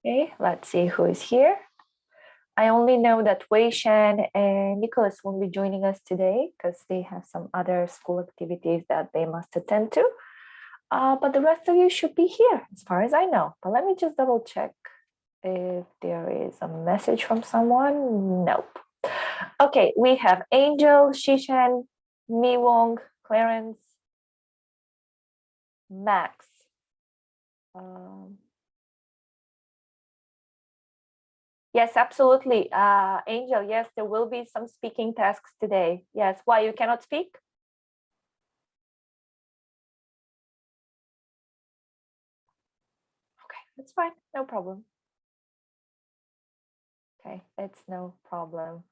Okay, let's see who is here. I only know that Wei Shan and Nicholas won't be joining us today because they have some other school activities that they must attend to. But the rest of you should be here as far as I know. But let me just double check if there is a message from someone. Nope. Okay, we have Angel, Shishan, Mi Wong, Clarence, Max. Yes, absolutely. Angel, yes, there will be some speaking tasks today. Yes, why you cannot speak? Okay, that's fine, no problem. Okay, it's no problem.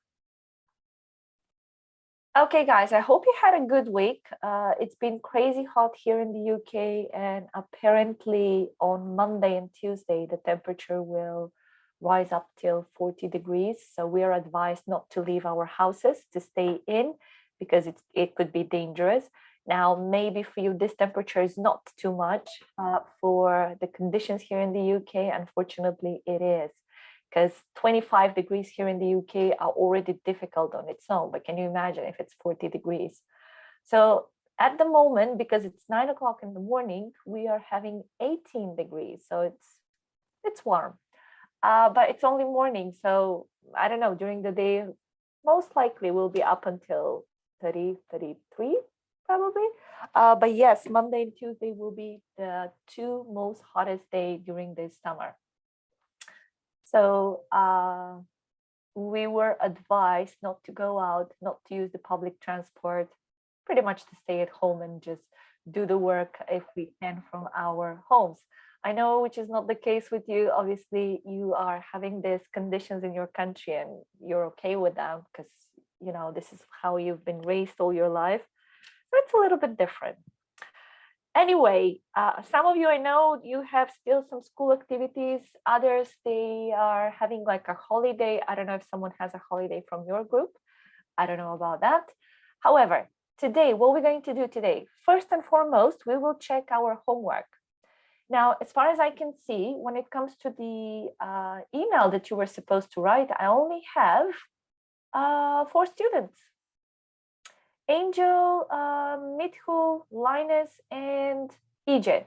Okay, guys, I hope you had a good week. It's been crazy hot here in the UK, and apparently on Monday and Tuesday, the temperature will rise up till 40 degrees. So we are advised not to leave our houses, to stay in, because it could be dangerous. Now, maybe for you, this temperature is not too much. For the conditions here in the UK, unfortunately, it is. Because 25 degrees here in the UK are already difficult on its own. But can you imagine if it's 40 degrees? So at the moment, because it's 9 o'clock in the morning, we are having 18 degrees. So it's warm. But it's only morning. So I don't know, during the day, most likely we'll be up until 30, 33, probably. But yes, Monday and Tuesday will be the two most hottest days during this summer. So we were advised not to go out, not to use the public transport, pretty much to stay at home and just do the work if we can from our homes. I know, which is not the case with you. Obviously, you are having these conditions in your country and you're okay with them because, you know, this is how you've been raised all your life. So it's a little bit different. Anyway, some of you, I know you have still some school activities. Others, they are having like a holiday. I don't know if someone has a holiday from your group. I don't know about that. However, today, what we're going to do today, first and foremost, we will check our homework. Now, as far as I can see, when it comes to the email that you were supposed to write, I only have 4 students. Angel, Mithul, Linus, and EJ.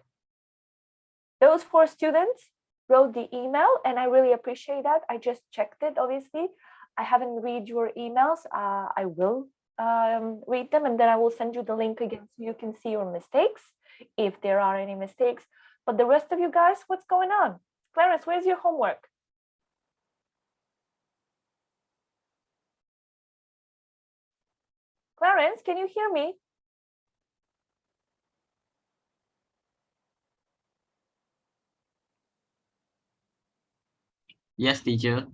Those 4 students wrote the email, and I really appreciate that. I just checked it, obviously. I haven't read your emails. I will read them, and then I will send you the link again so you can see your mistakes, if there are any mistakes. But the rest of you guys, what's going on? Clarence, where's your homework? Clarence, can you hear me? Yes, teacher.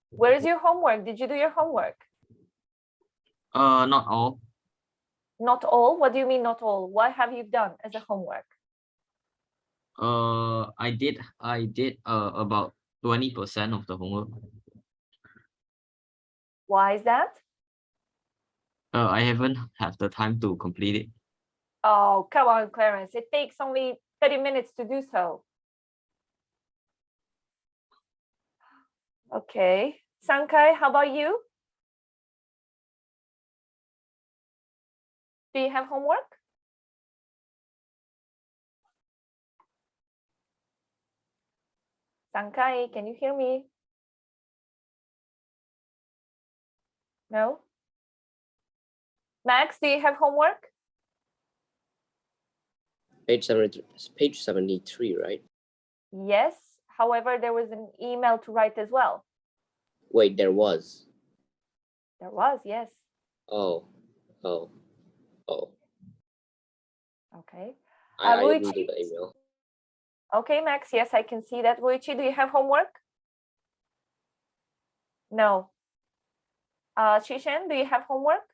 Where is your homework? Did you do your homework? Not all. Not all? What do you mean not all? What have you done as a homework? I did about 20% of the homework. Why is that? I haven't had the time to complete it. Oh, come on, Clarence. It takes only 30 minutes to do so. Okay. Sankai, how about you? Do you have homework? Sankai, can you hear me? No? Max, do you have homework? Page 73, right? Yes. However, there was an email to write as well. Wait, there was. There was, yes. Oh. Okay. I didn't do the email. Okay, Max, yes, I can see that. Luigi, do you have homework? No. Shishan, do you have homework?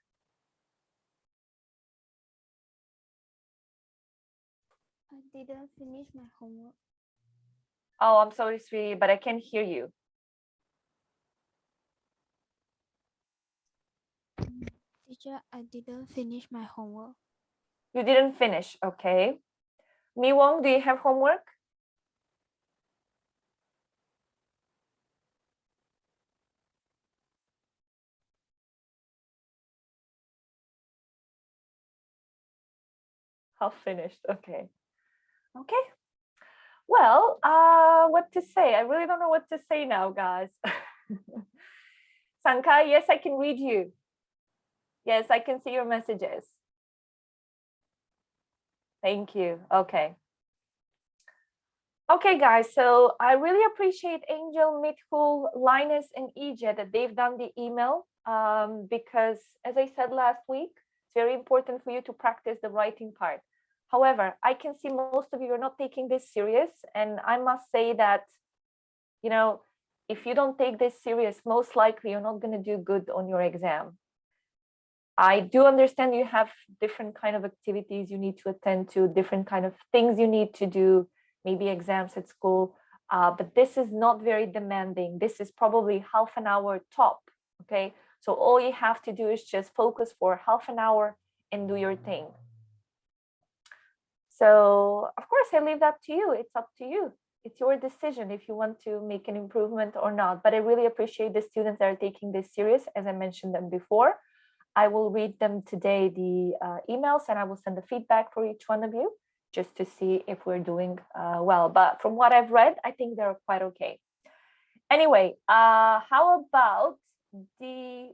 I didn't finish my homework. Oh, I'm sorry, sweetie, but I can't hear you. Teacher, I didn't finish my homework. You didn't finish, okay. Mi Wong, do you have homework? Half finished. Okay. Okay. Well, what to say? I really don't know what to say now, guys. Sankai, yes, I can read you. Yes, I can see your messages. Thank you. Okay. Okay, guys, so I really appreciate Angel, Mithul, Linus, and EJ that they've done the email because, as I said last week, it's very important for you to practice the writing part. However, I can see most of you are not taking this serious, and I must say that, you know, if you don't take this serious, most likely you're not going to do good on your exam. I do understand you have different kind of activities you need to attend to, different kind of things you need to do, maybe exams at school, but this is not very demanding. This is probably half an hour top, okay? So all you have to do is just focus for half an hour and do your thing. So of course, I leave that to you. It's up to you. It's your decision if you want to make an improvement or not, but I really appreciate the students that are taking this serious, as I mentioned them before. I will read them today, the emails, and I will send the feedback for each one of you just to see if we're doing well. But from what I've read, I think they're quite okay. Anyway, how about the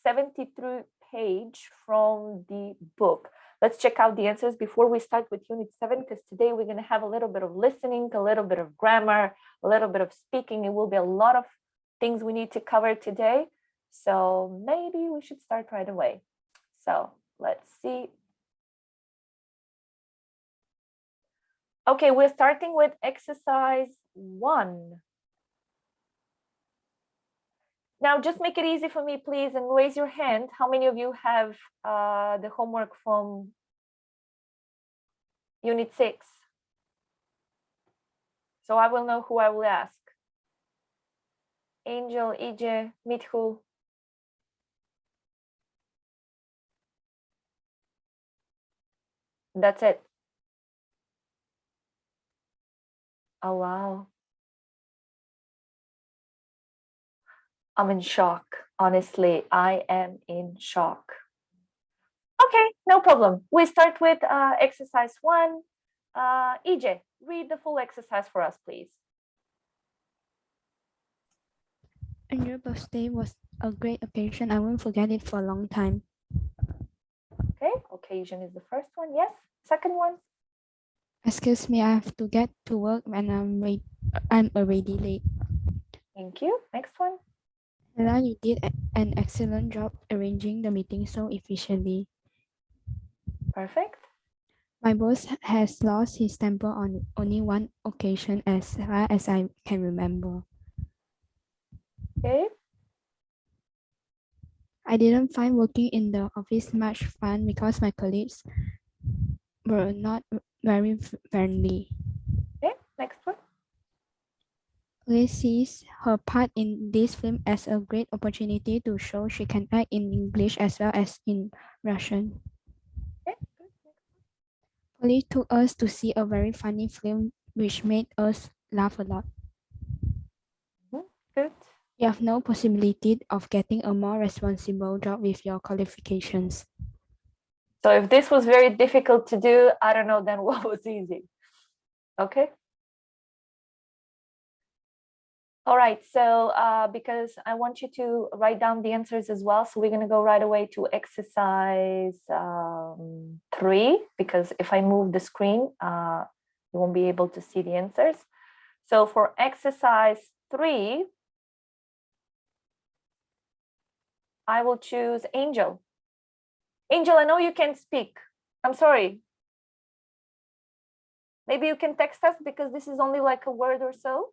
73 page from the book? Let's check out the answers before we start with Unit 7, because today we're going to have a little bit of listening, a little bit of grammar, a little bit of speaking. It will be a lot of things we need to cover today. So maybe we should start right away. So let's see. Okay, we're starting with exercise 1. Now just make it easy for me, please, and raise your hand. How many of you have the homework from Unit 6? So I will know who I will ask. Angel, EJ, Mithul. That's it. Oh, wow. I'm in shock. Honestly, I am in shock. Okay, no problem. We start with exercise 1. EJ, read the full exercise for us, please. And your birthday was a great occasion. I won't forget it for a long time. Okay, occasion is the first one. Yes. Second one. Excuse me, I have to get to work and I'm already late. Thank you. Next one. Ella, you did an excellent job arranging the meeting so efficiently. Perfect. My boss has lost his temper on only one occasion as far as I can remember. Okay. I didn't find working in the office much fun because my colleagues were not very friendly. Okay. Next one. Liz sees her part in this film as a great opportunity to show she can act in English as well as in Russian. Okay. Polly took us to see a very funny film which made us laugh a lot. Good. You have no possibility of getting a more responsible job with your qualifications. So if this was very difficult to do, I don't know then what was easy. Okay. All right, so because I want you to write down the answers as well, so we're going to go right away to exercise 3, because if I move the screen, you won't be able to see the answers. So for exercise 3, I will choose Angel. Angel, I know you can't speak. I'm sorry. Maybe you can text us because this is only like a word or so.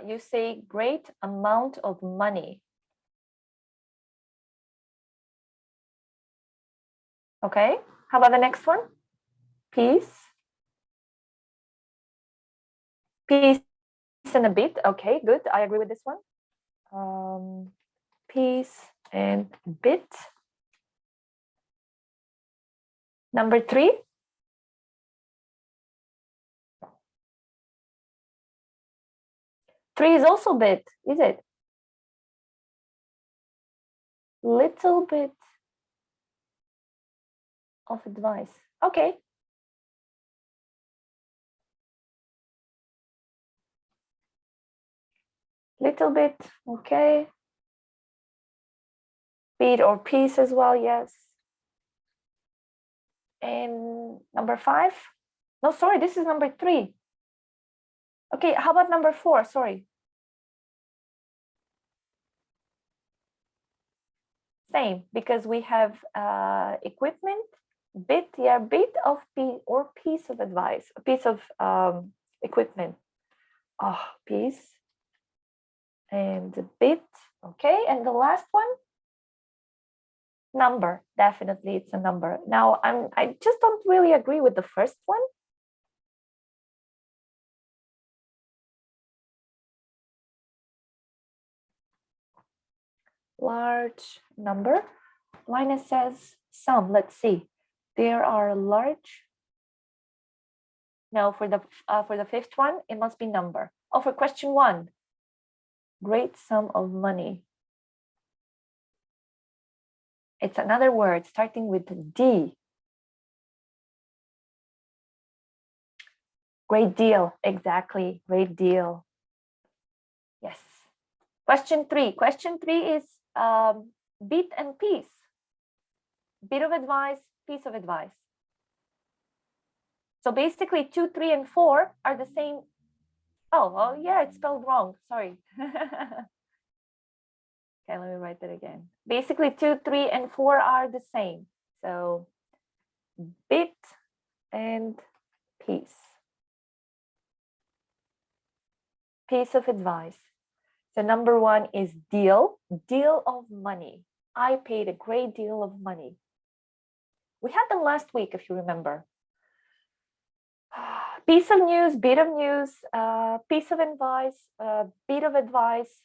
You say great amount of money. Okay, how about the next one? Peace. Peace and a bit. Okay, good. I agree with this one. Peace and bit. Number 3. Three is also bit, is it? Little bit of advice. Okay. Little bit, okay. Bit or piece as well, yes. And number 5? No, sorry, this is number 3. Okay, how about number 4? Sorry. Same, because we have equipment, bit, yeah, bit of or piece of advice, a piece of equipment. Oh, piece and a bit, okay. And the last one, number, definitely it's a number. Now I just don't really agree with the first one. Large number. Linus says some. Let's see. There are large. No, for the fifth one, it must be number. Oh, for question 1, great sum of money. It's another word starting with D. Great deal, exactly. Great deal. Yes. Question 3. Question 3 is bit and piece. Bit of advice, piece of advice. So basically 2, 3, and 4 are the same. Oh, yeah, it's spelled wrong. Sorry. Okay, let me write that again. Basically 2, 3, and 4 are the same. So bit and piece. Piece of advice. So number 1 is deal, deal of money. I paid a great deal of money. We had them last week, if you remember. Piece of news, bit of news, piece of advice, bit of advice,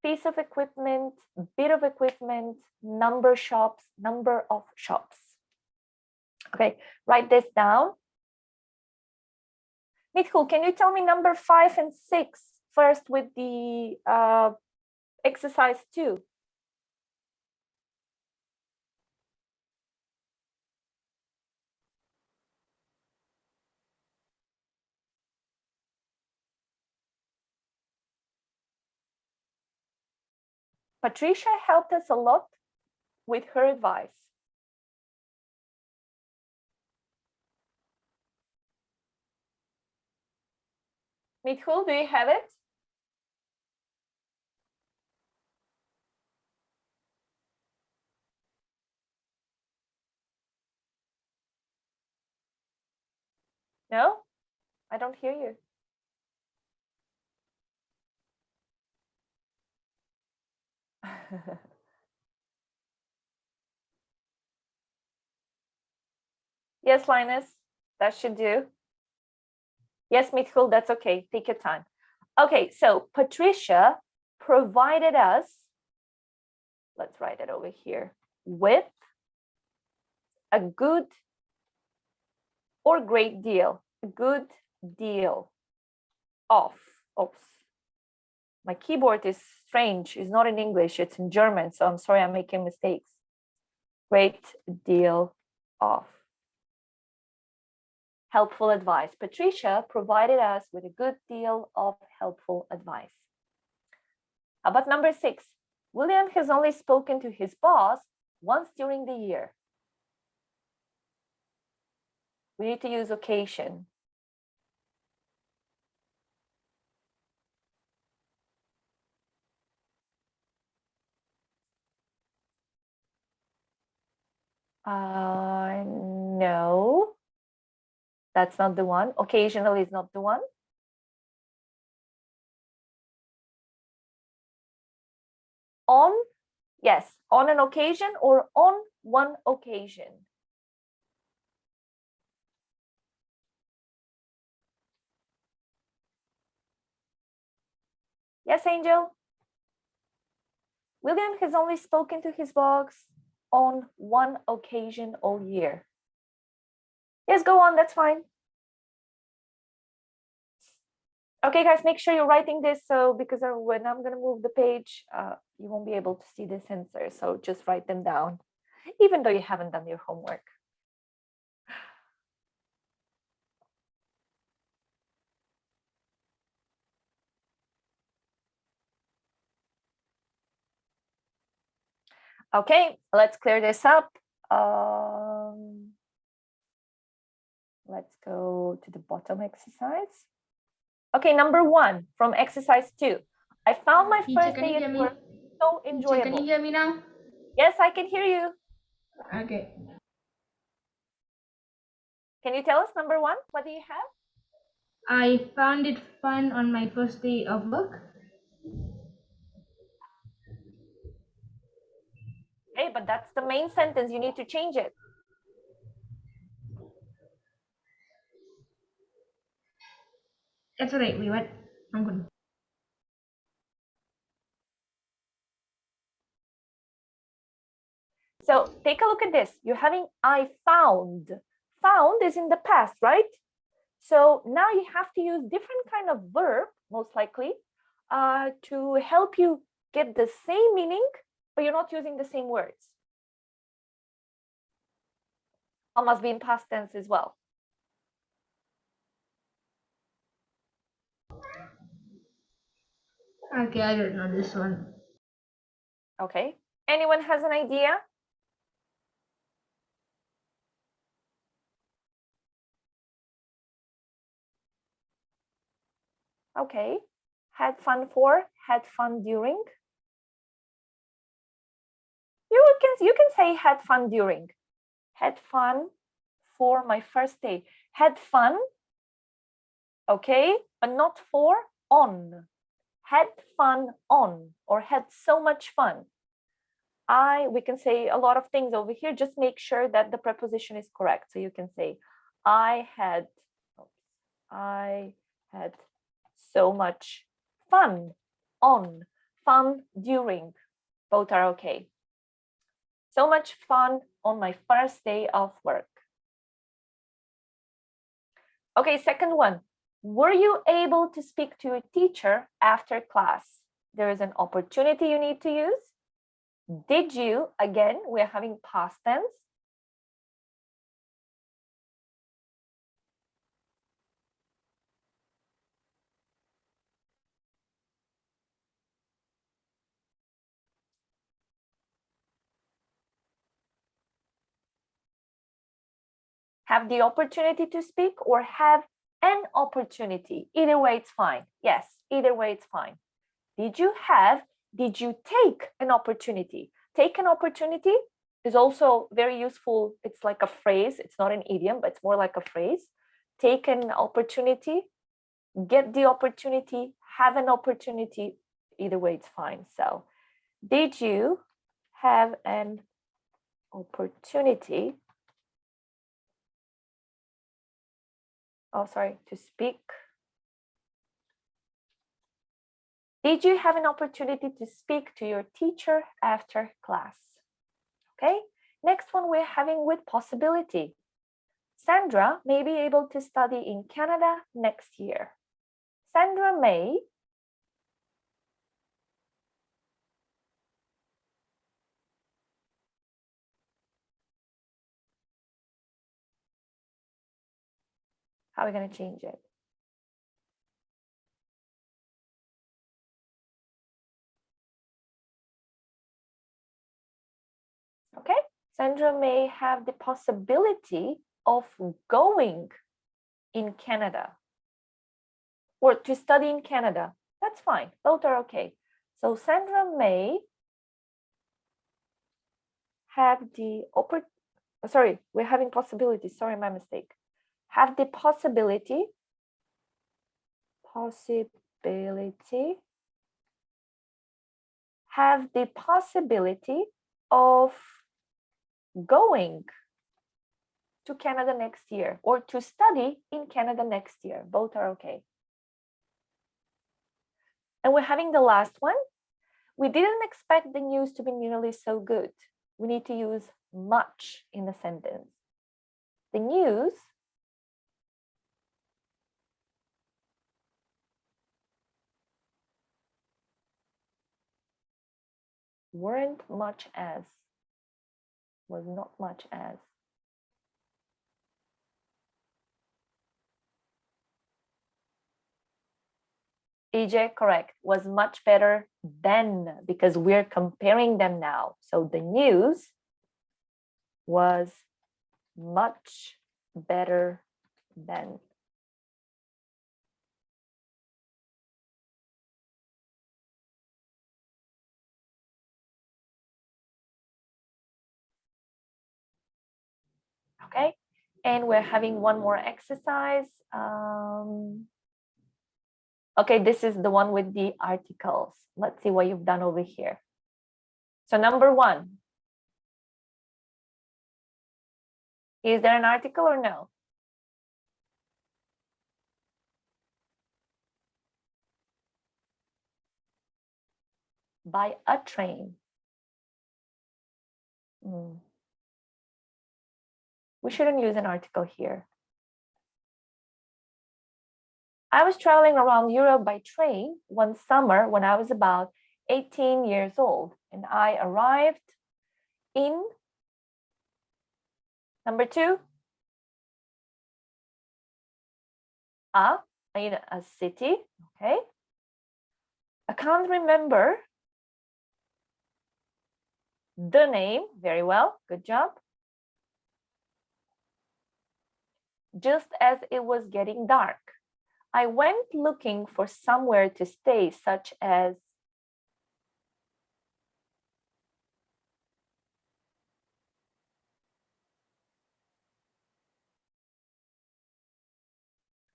piece of equipment, bit of equipment, number shops, number of shops. Okay, write this down. Mithul, can you tell me number 5 and 6 first with the exercise 2? Patricia helped us a lot with her advice. Mithul, do you have it? No, I don't hear you. Yes, Linus, that should do. Yes, Mithul, that's okay. Take your time. Okay, so Patricia provided us, let's write it over here, with a good or great deal, a good deal of, oops, my keyboard is strange. It's not in English, it's in German. So I'm sorry, I'm making mistakes. Great deal of helpful advice. Patricia provided us with a good deal of helpful advice. How about number 6? William has only spoken to his boss once during the year. We need to use occasion. No, that's not the one. Occasionally is not the one. On, yes, on an occasion or on one occasion. Yes, Angel? William has only spoken to his boss on one occasion all year. Yes, go on, that's fine. Okay, guys, make sure you're writing this, so because when I'm going to move the page, you won't be able to see this answer. So just write them down, even though you haven't done your homework. Okay, let's clear this up. Let's go to the bottom exercise. Okay, number 1 from exercise 2. I found my Teacher, first can you day hear at me? work so Teacher, enjoyable. can you hear me now? Yes, I can hear you. Okay. Can you tell us number 1? What do you have? I found it fun on my first day of work. Okay, but that's the main sentence. You need to change it. That's alright. Wait, what? I'm good. So take a look at this. You're having I found. Found is in the past, right? So now you have to use different kind of verb, most likely, to help you get the same meaning, but you're not using the same words. Or must be in past tense as well. Okay, I don't know this one. Okay. Anyone has an idea? Okay. Had fun for, had fun during. You can say had fun during. Had fun for my first day. Had fun, okay, but not for, on. Had fun on, or had so much fun. We can say a lot of things over here. Just make sure that the preposition is correct. So you can say, I had so much fun on, fun during. Both are okay. So much fun on my first day of work. Okay, second one. Were you able to speak to your teacher after class? There is an opportunity you need to use. Did you? Again, we're having past tense. Have the opportunity to speak or have an opportunity. Either way, it's fine. Yes, either way, it's fine. Did you have, did you take an opportunity? Take an opportunity is also very useful. It's like a phrase. It's not an idiom, but it's more like a phrase. Take an opportunity, get the opportunity, have an opportunity. Either way, it's fine. So, did you have an opportunity? Oh, sorry, to speak. Did you have an opportunity to speak to your teacher after class? Okay, next one we're having with possibility. Sandra may be able to study in Canada next year. Sandra may. How are we going to change it? Okay, Sandra may have the possibility of going in Canada or to study in Canada. That's fine. Both are okay. So Sandra may have the sorry, we're having possibilities. Sorry, my mistake. Have the possibility have the possibility of going to Canada next year or to study in Canada next year. Both are okay. And we're having the last one. We didn't expect the news to be nearly so good. We need to use much in the sentence. The news Weren't much as. Was not much as. EJ, correct. Was much better than, because we're comparing them now. So the news was much better than. Okay, and we're having one more exercise. Okay, this is the one with the articles. Let's see what you've done over here. So number 1. Is there an article or no? By a train. We shouldn't use an article here. I was traveling around Europe by train one summer when I was about 18 years old, and I arrived in number 2, in a city. Okay, I can't remember the name. Very well, good job. Just as it was getting dark, I went looking for somewhere to stay, such as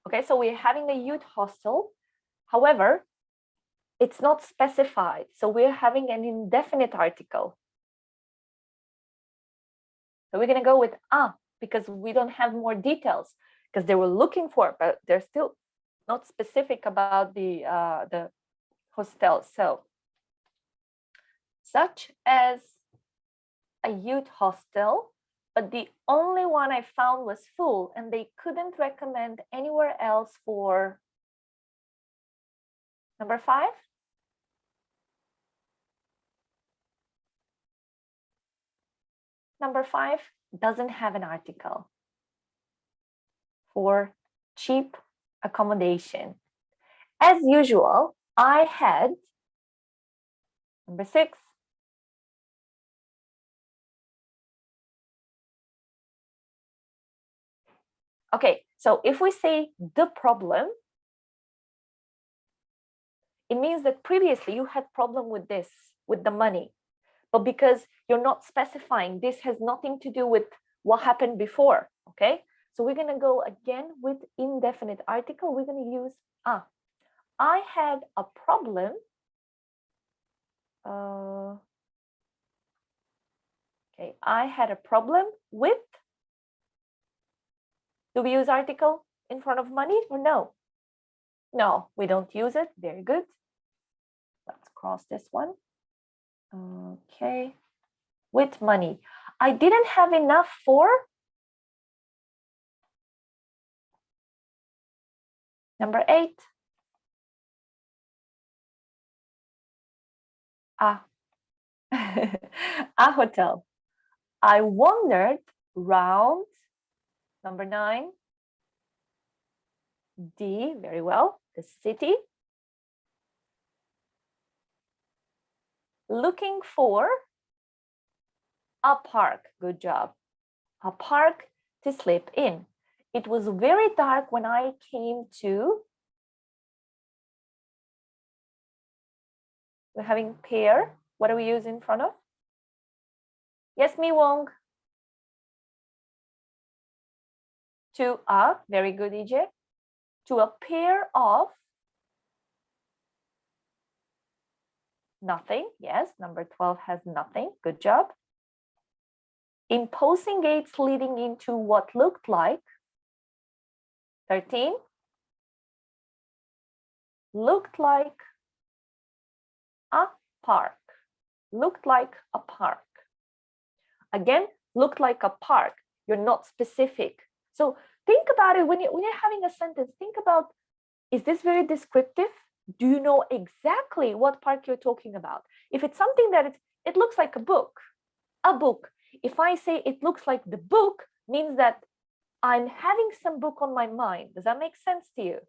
okay, so we're having a youth hostel. However, it's not specified. So we're having an indefinite article. So we're going to go with because we don't have more details, because they were looking for, but they're still not specific about the hostel. So such as a youth hostel, but the only one I found was full, and they couldn't recommend anywhere else for number 5. Number 5 doesn't have an article for cheap accommodation. As usual, I had number 6. Okay, so if we say the problem, it means that previously you had problem with this, with the money. But because you're not specifying, this has nothing to do with what happened before, okay? So we're going to go again with indefinite article. We're going to use I had a problem. Okay, I had a problem with. Do we use article in front of money or no? No, we don't use it. Very good. Let's cross this one. Okay, with money. I didn't have enough for number 8. A hotel. I wandered round number 9. D, very well, the city. Looking for a park. Good job. A park to sleep in. It was very dark when I came to. We're having pair. What do we use in front of? Yes, Mi Wong. To a, very good, EJ. To a pair of nothing. Yes, number 12 has nothing. Good job. Imposing gates leading into what looked like 13. Looked like a park. Looked like a park. Again, looked like a park. You're not specific. So think about it when you're having a sentence. Think about, is this very descriptive? Do you know exactly what park you're talking about? If it's something that it looks like a book. If I say it looks like the book, means that I'm having some book on my mind. Does that make sense to you?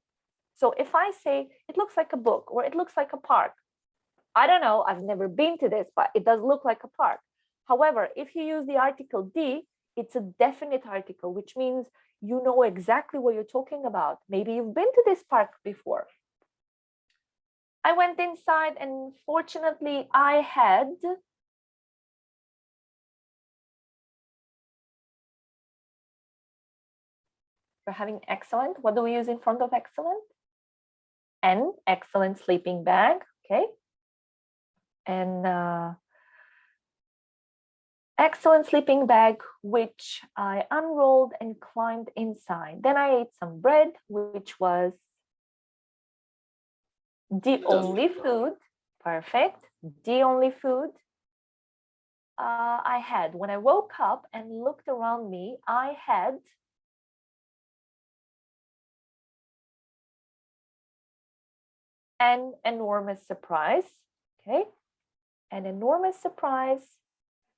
So if I say it looks like a book or it looks like a park, I don't know, I've never been to this, but it does look like a park. However, if you use the article D, it's a definite article, which means you know exactly what you're talking about. Maybe you've been to this park before. I went inside and fortunately I had we're having excellent. What do we use in front of excellent? N, excellent sleeping bag, okay? And excellent sleeping bag, which I unrolled and climbed inside. Then I ate some bread, which was the only food, perfect, the only food I had. When I woke up and looked around me, I had an enormous surprise, okay? An enormous surprise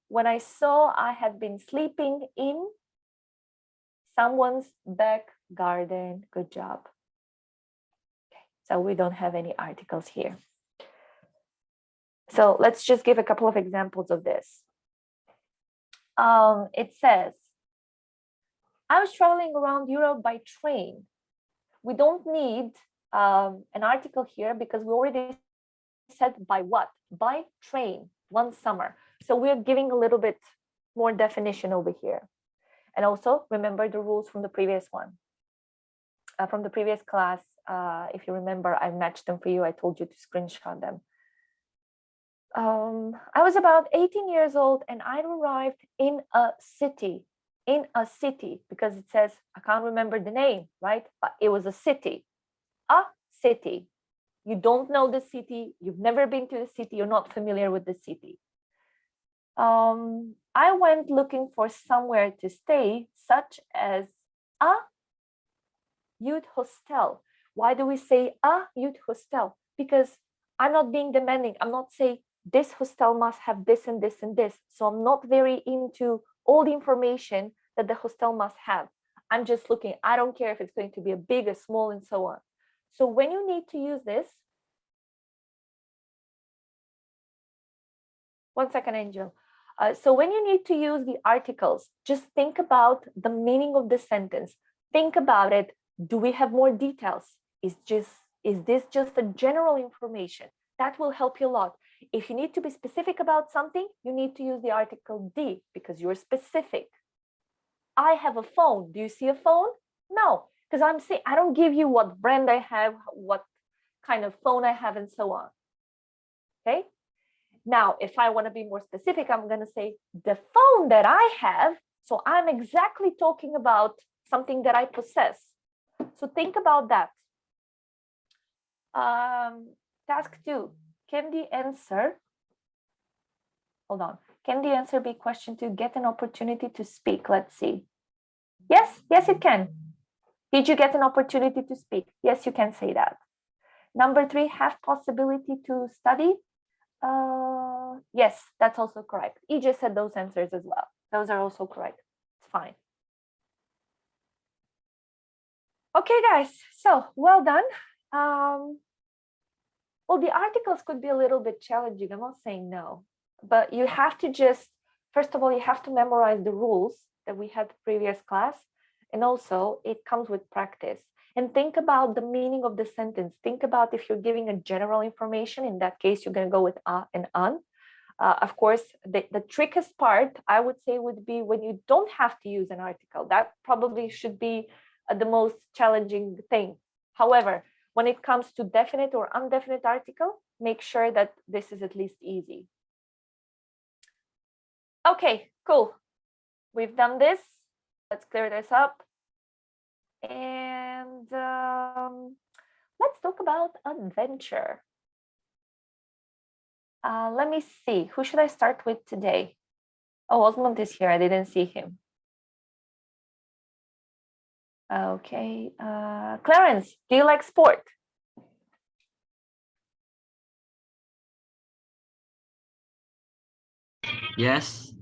when I saw I had been sleeping in someone's back garden. Good job. Okay, so we don't have any articles here. So let's just give a couple of examples of this. It says, I was traveling around Europe by train. We don't need an article here because we already said by what? By train, one summer. So we're giving a little bit more definition over here. And also remember the rules from the previous one, from the previous class. If you remember, I matched them for you. I told you to screenshot them. I was about 18 years old and I arrived in a city, because it says, I can't remember the name, right? But it was a city. You don't know the city, you've never been to the city, you're not familiar with the city. I went looking for somewhere to stay, such as a youth hostel. Why do we say a youth hostel? Because I'm not being demanding. I'm not saying this hostel must have this and this and this. So I'm not very into all the information that the hostel must have. I'm just looking. I don't care if it's going to be a big, a small, and so on. So when you need to use this, one second, Angel. So when you need to use the articles, just think about the meaning of the sentence. Think about it. Do we have more details? Is this just a general information? That will help you a lot. If you need to be specific about something, you need to use the article D because you're specific. I have a phone. Do you see a phone? No, because I'm saying I don't give you what brand I have, what kind of phone I have, and so on. Okay. Now, if I want to be more specific, I'm going to say the phone that I have. So I'm exactly talking about something that I possess. So think about that. Task 2. Can the answer, hold on. Can the answer be question 2? Get an opportunity to speak. Let's see. Yes, it can. Did you get an opportunity to speak? Yes, you can say that. Number 3, have possibility to study. Yes, that's also correct. EJ said those answers as well. Those are also correct. It's fine. Okay, guys. So well done. Well, the articles could be a little bit challenging. I'm not saying no, but you have to just, first of all, you have to memorize the rules that we had the previous class. And also it comes with practice. And think about the meaning of the sentence. Think about if you're giving a general information, in that case, you're going to go with a and an. Of course, the trickiest part, I would say, would be when you don't have to use an article. That probably should be the most challenging thing. However, when it comes to definite or indefinite article, make sure that this is at least easy. Okay, cool. We've done this. Let's clear this up. And let's talk about adventure. Let me see. Who should I start with today? Oh, Osmond is here. I didn't see him. Okay. Clarence, do you like sport? Yes.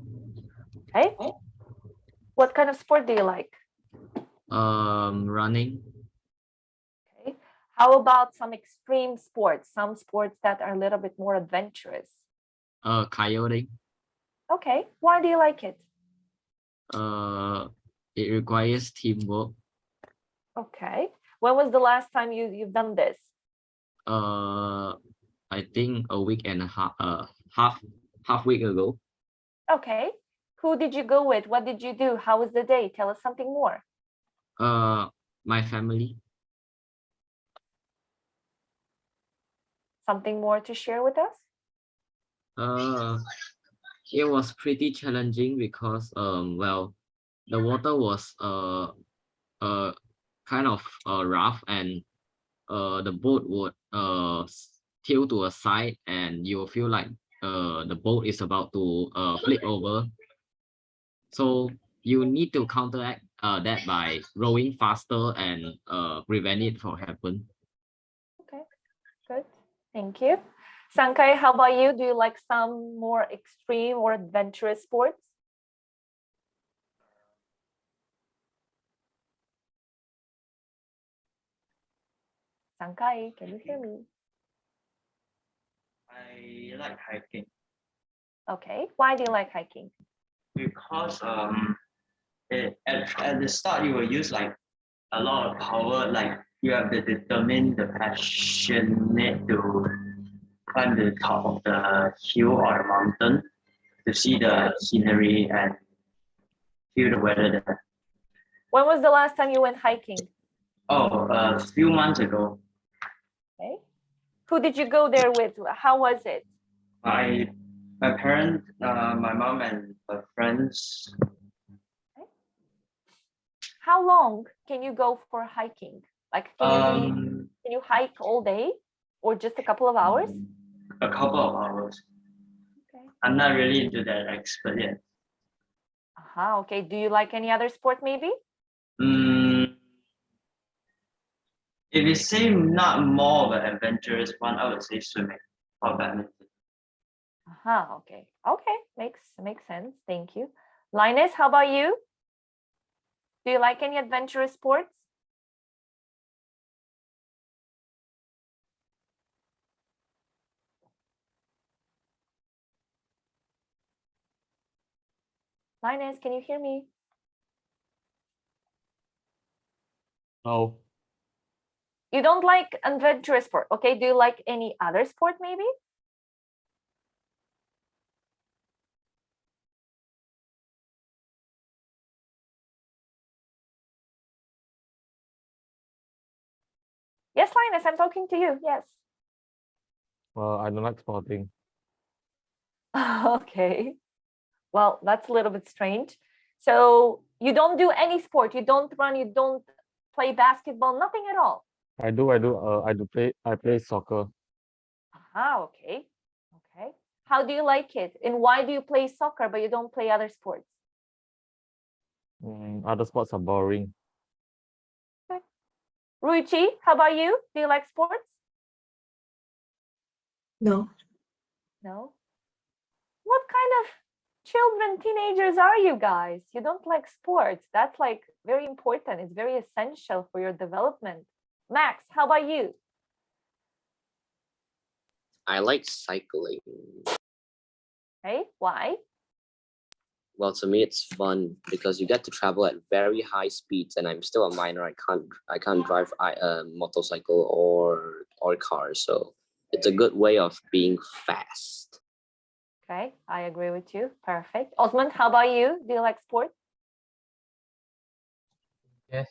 Okay. What kind of sport do you like? Running. Okay. How about some extreme sports? Some sports that are a little bit more adventurous. Kayaking. Okay. Why do you like it? It requires teamwork. Okay. When was the last time you've done this? I think a week and a half week ago. Okay. Who did you go with? What did you do? How was the day? Tell us something more. My family. Something more to share with us? It was pretty challenging because well, the water was kind of rough, and the boat would tilt to a side, and you will feel like the boat is about to flip over. So you need to counteract that by rowing faster and prevent it from happen. Okay, good. Thank you. Sankai, how about you? Do you like some more extreme or adventurous sports? Sankai, can you hear me? I like hiking Okay. Why do you like hiking? because at the start you will use like a lot of power, like you have to determine the passionate to climb the top of the hill or the mountain to see the scenery and feel the weather there. When was the last time you went hiking? Oh, a few months ago, Okay. Who did you go there with? How was it? my parents, my mom and her friends. How long can you go for hiking? Like, can you hike all day or just a couple of hours? A couple of hours. Okay. I'm not really into that expert yet. Okay. Do you like any other sport maybe? If you say not more of an adventurous one, I would say swimming or badminton. Okay. Okay. Makes sense. Thank you. Linus, how about you? Do you like any adventurous sports? Linus, can you hear me? No. You don't like adventurous sport. Okay. Do you like any other sport maybe? Yes, Linus, I'm talking to you. Yes. Well, I don't like sporting. Okay. Well, that's a little bit strange. So you don't do any sport. You don't run. You don't play basketball. Nothing at all. I play soccer. Okay. Okay. How do you like it? And why do you play soccer but you don't play other sports? Other sports are boring. Okay. Ruichi, how about you? Do you like sports? No. No. What kind of children, teenagers are you guys? You don't like sports. That's like very important. It's very essential for your development. Max, how about you? I like cycling. Okay, why? Well, to me, it's fun because you get to travel at very high speeds, and I'm still a minor. I can't drive a motorcycle or car, so it's a good way of being fast. Okay, I agree with you. Perfect. Osman, how about you? Do you like sports? Yes,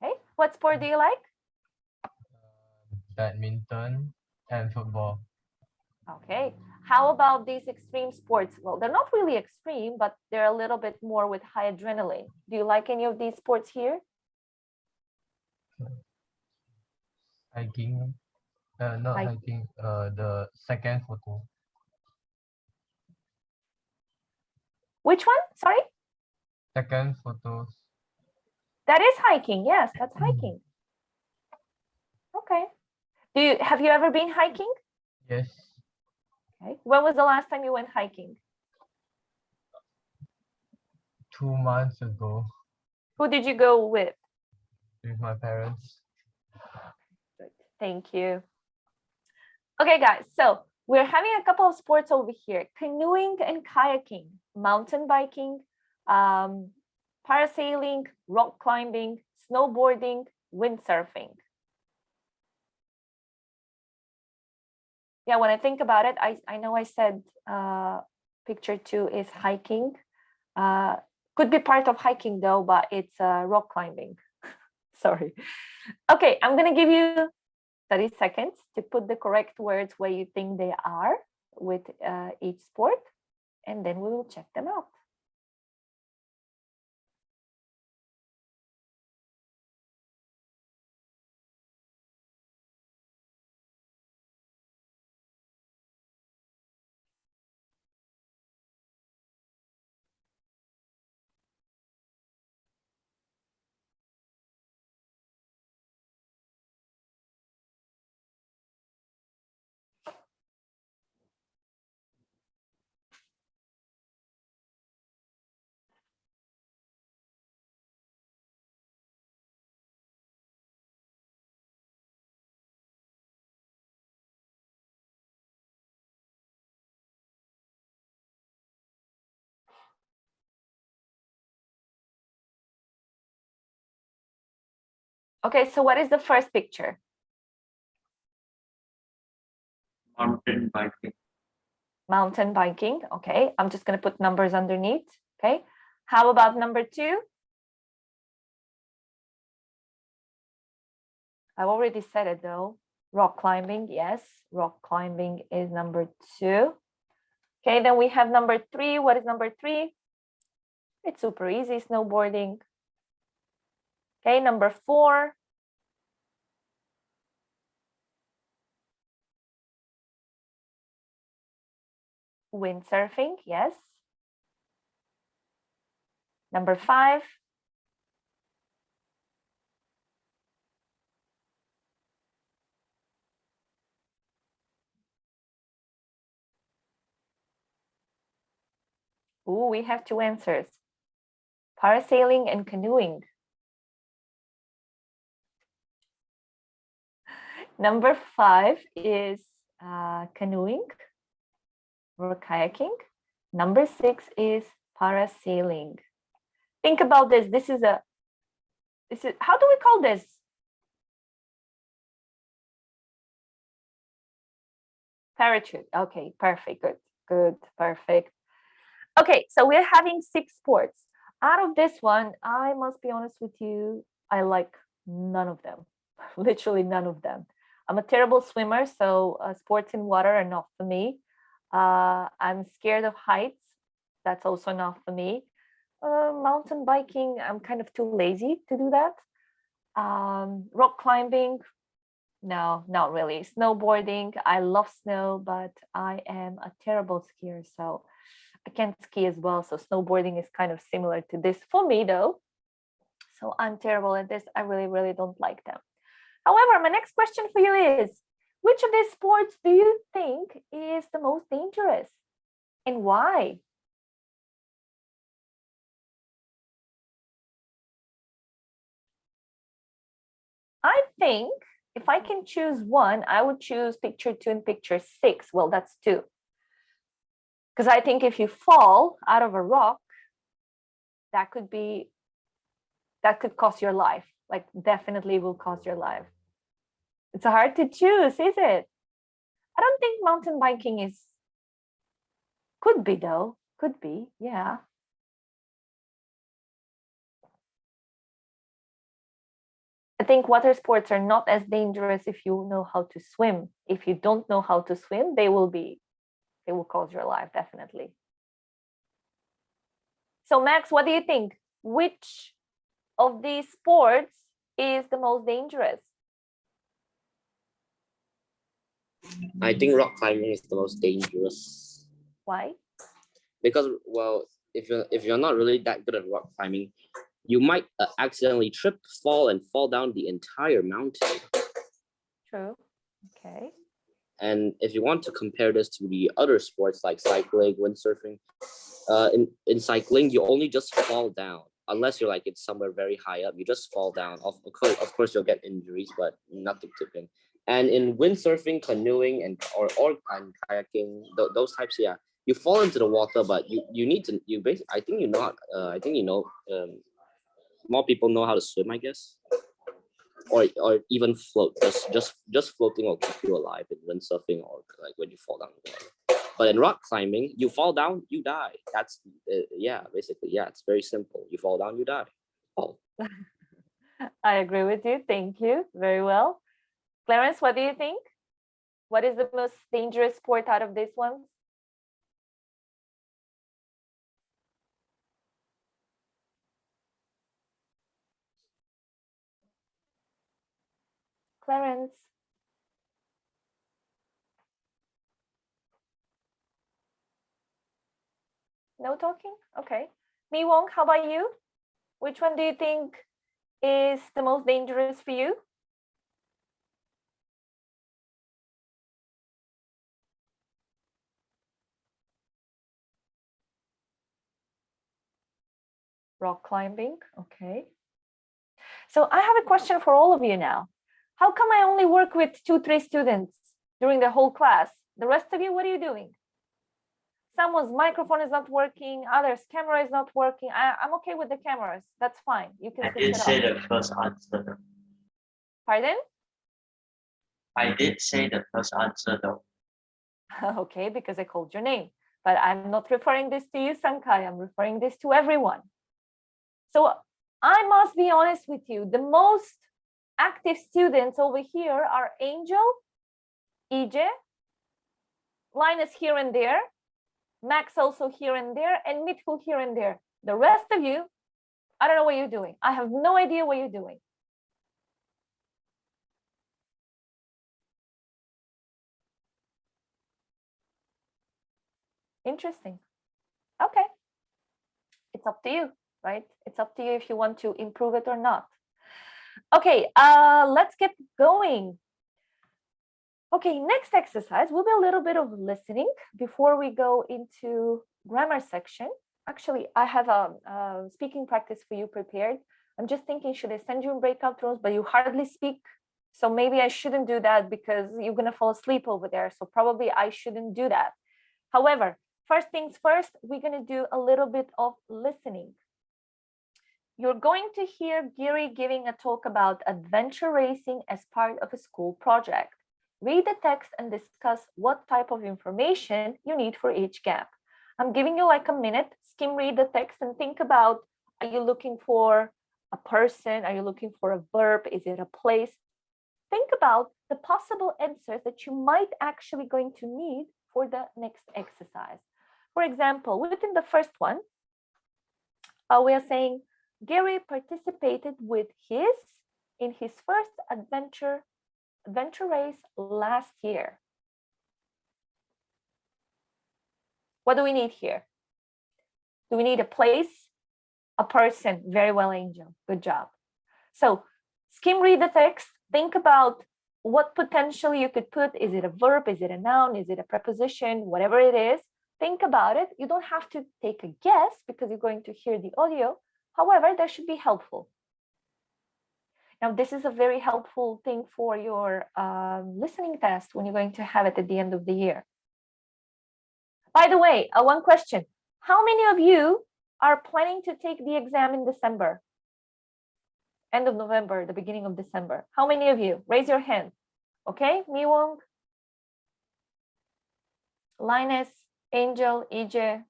Okay, what sport do you like? badminton and football. Okay, how about these extreme sports? Well, they're not really extreme, but they're a little bit more with high adrenaline. Do you like any of these sports here? Hiking, not Hike. hiking, the second photo. Which one? Sorry? Second photos. That is hiking. Yes, that's hiking. Okay. Have you ever been hiking? Yes, Okay. When was the last time you went hiking? 2 months ago Who did you go with? with my parents. Good. Thank you. Okay, guys, so we're having a couple of sports over here: canoeing and kayaking, mountain biking, parasailing, rock climbing, snowboarding, windsurfing. Yeah, when I think about it, I know I said picture 2 is hiking. Could be part of hiking though, but it's rock climbing. Sorry. Okay, I'm gonna give you 30 seconds to put the correct words where you think they are with each sport, and then we will check them out. Okay, so what is the first picture? Mountain biking. Mountain biking. Okay, I'm just going to put numbers underneath. Okay, how about number 2? I've already said it though. Rock climbing. Yes, rock climbing is number 2. Okay, then we have number 3. What is number 3? It's super easy, snowboarding. Okay, number 4. Windsurfing, yes. Number 5. Ooh, we have 2 answers. Parasailing and canoeing. Number 5 is canoeing or kayaking. Number 6 is parasailing. Think about this. This is how do we call this? Parachute. Okay, perfect. Good, perfect. Okay, so we're having 6 sports. Out of this one, I must be honest with you, I like none of them. Literally none of them. I'm a terrible swimmer, so sports in water are not for me. I'm scared of heights. That's also not for me. Mountain biking, I'm kind of too lazy to do that. Rock climbing, no, not really. Snowboarding, I love snow, but I am a terrible skier, so I can't ski as well. So snowboarding is kind of similar to this for me though. So I'm terrible at this. I really, really don't like them. However, my next question for you is, which of these sports do you think is the most dangerous and why? I think if I can choose one, I would choose picture 2 and picture 6. Well, that's 2. Because I think if you fall out of a rock, that could cost your life. Like definitely will cost your life. It's hard to choose, is it? I don't think mountain biking could be though. Could be, yeah. I think water sports are not as dangerous if you know how to swim. If you don't know how to swim, they will cause your life, definitely. So Max, what do you think? Which of these sports is the most dangerous? I think rock climbing is the most dangerous. Why? Because, well, if you're not really that good at rock climbing, you might accidentally trip, fall, and fall down the entire mountain. True. Okay. And if you want to compare this to the other sports like cycling, windsurfing, in cycling, you only just fall down. Unless you're like it's somewhere very high up, you just fall down. Of course, you'll get injuries, but nothing tipping. And in windsurfing, canoeing, and kayaking, those types, yeah, you fall into the water, but you need to I think you know more people know how to swim, I guess, or even float. Just floating will keep you alive in windsurfing or like when you fall down the water. But in rock climbing, you fall down, you die. That's basically, it's very simple. You fall down, you die. Oh. I agree with you. Thank you. Very well. Clarence, what do you think? What is the most dangerous sport out of these ones? Clarence. No talking? Okay. Mi Wong, how about you? Which one do you think is the most dangerous for you? Rock climbing, okay. So I have a question for all of you now. How come I only work with 2-3 students during the whole class? The rest of you, what are you doing? Someone's microphone is not working, others' camera is not working. I'm okay with the cameras. That's fine. You can I switch did it say off. the first answer. Pardon? I did say the first answer though. Okay, because I called your name. But I'm not referring this to you, Sankai. I'm referring this to everyone. So I must be honest with you. The most active students over here are Angel, EJ, Linus here and there, Max also here and there, and Mithul here and there. The rest of you, I don't know what you're doing. I have no idea what you're doing. Interesting. Okay. It's up to you, right? It's up to you if you want to improve it or not. Okay, let's get going. Okay, next exercise will be a little bit of listening before we go into grammar section. Actually, I have a speaking practice for you prepared. I'm just thinking, should I send you in breakout rooms, but you hardly speak? So maybe I shouldn't do that because you're gonna fall asleep over there. So probably I shouldn't do that. However, first things first, we're gonna do a little bit of listening. You're going to hear Gary giving a talk about adventure racing as part of a school project. Read the text and discuss what type of information you need for each gap. I'm giving you like a minute, skim read the text and think about, are you looking for a person? Are you looking for a verb? Is it a place? Think about the possible answers that you might actually going to need for the next exercise. For example, within the first one, we are saying, Gary participated in his first adventure race last year. What do we need here? Do we need a place, a person? Very well, Angel. Good job. So skim read the text. Think about what potentially you could put. Is it a verb? Is it a noun? Is it a preposition? Whatever it is, think about it. You don't have to take a guess because you're going to hear the audio. However, that should be helpful. Now, this is a very helpful thing for your listening test when you're going to have it at the end of the year. By the way, one question. How many of you are planning to take the exam in December? End of November, the beginning of December. How many of you? Raise your hand. Okay, Miwong, Linus, Angel, EJ,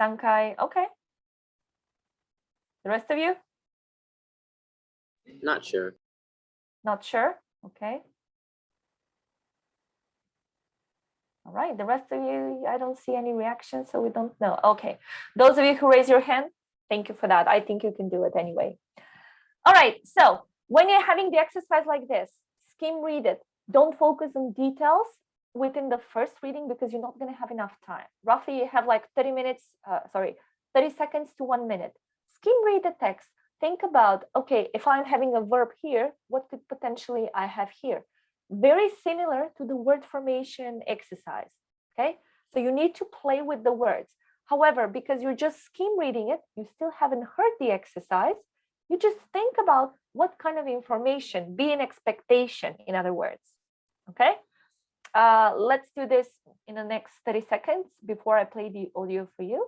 Sankai. Okay. The rest of you? Not sure. Not sure? Okay. All right, the rest of you, I don't see any reaction, so we don't know. Okay, those of you who raise your hand, thank you for that. I think you can do it anyway. All right, so when you're having the exercise like this, skim read it. Don't focus on details within the first reading because you're not going to have enough time. Roughly, you have like 30 seconds to 1 minute. Skim read the text. Think about, okay, if I'm having a verb here, what could potentially I have here? very similar to the word formation exercise. Okay, so you need to play with the words. However, because you're just skim reading it, you still haven't heard the exercise. You just think about what kind of information, be an expectation, in other words. Okay, let's do this in the next 30 seconds before I play the audio for you.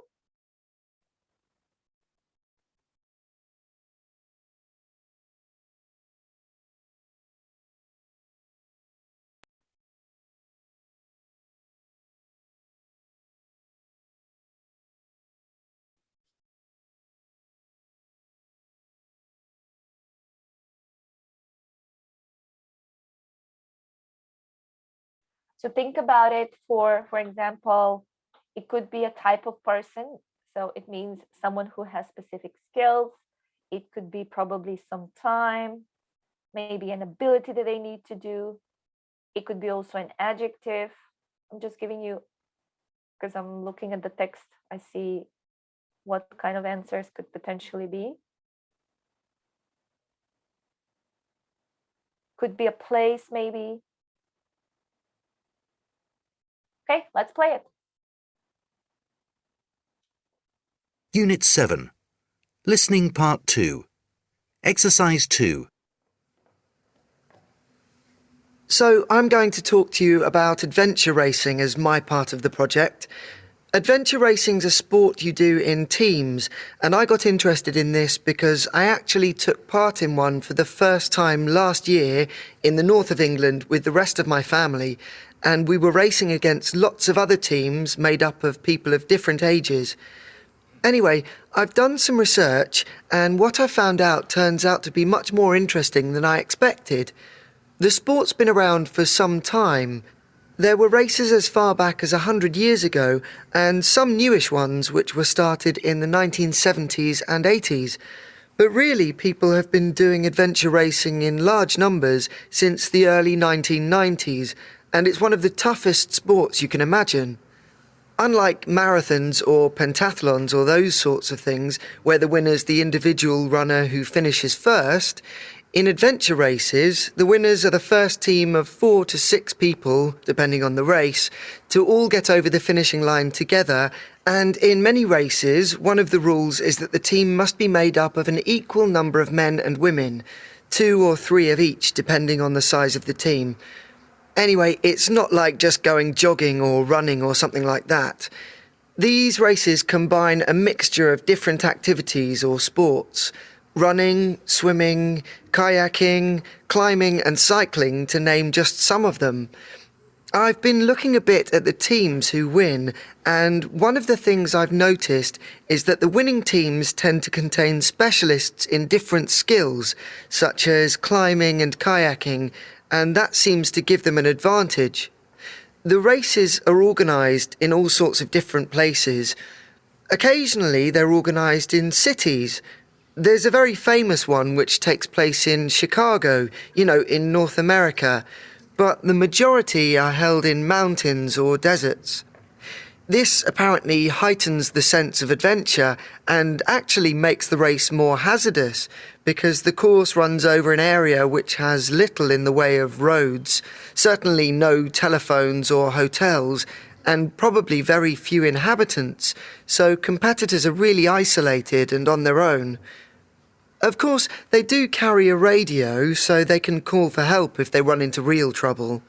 So think about it for example, it could be a type of person. So it means someone who has specific skills. It could be probably some time, maybe an ability that they need to do. It could be also an adjective. I'm just giving you, because I'm looking at the text, I see what kind of answers could potentially be. Could be a place, maybe. Okay, let's play it. Unit 7. Listening Part 2. Exercise 2. So I'm going to talk to you about adventure racing as my part of the project. Adventure racing's a sport you do in teams, and I got interested in this because I actually took part in one for the first time last year in the north of England with the rest of my family, and we were racing against lots of other teams made up of people of different ages. Anyway, I've done some research, and what I found out turns out to be much more interesting than I expected. The sport's been around for some time. There were races as far back as 100 years ago, and some newish ones which were started in the 1970s and 80s. But really, people have been doing adventure racing in large numbers since the early 1990s, and it's one of the toughest sports you can imagine. Unlike marathons or pentathlons or those sorts of things, where the winner's the individual runner who finishes first, in adventure races, the winners are the first team of 4 to 6 people, depending on the race, to all get over the finishing line together, and in many races, one of the rules is that the team must be made up of an equal number of men and women, 2 or 3 of each, depending on the size of the team. Anyway, it's not like just going jogging or running or something like that. These races combine a mixture of different activities or sports: running, swimming, kayaking, climbing and cycling, to name just some of them. I've been looking a bit at the teams who win, and one of the things I've noticed is that the winning teams tend to contain specialists in different skills, such as climbing and kayaking, and that seems to give them an advantage. The races are organised in all sorts of different places. Occasionally they're organised in cities. There's a very famous one which takes place in Chicago, in North America, but the majority are held in mountains or deserts. This apparently heightens the sense of adventure and actually makes the race more hazardous, because the course runs over an area which has little in the way of roads, certainly no telephones or hotels, and probably very few inhabitants, so competitors are really isolated and on their own. Of course, they do carry a radio, so they can call for help if they run into real trouble.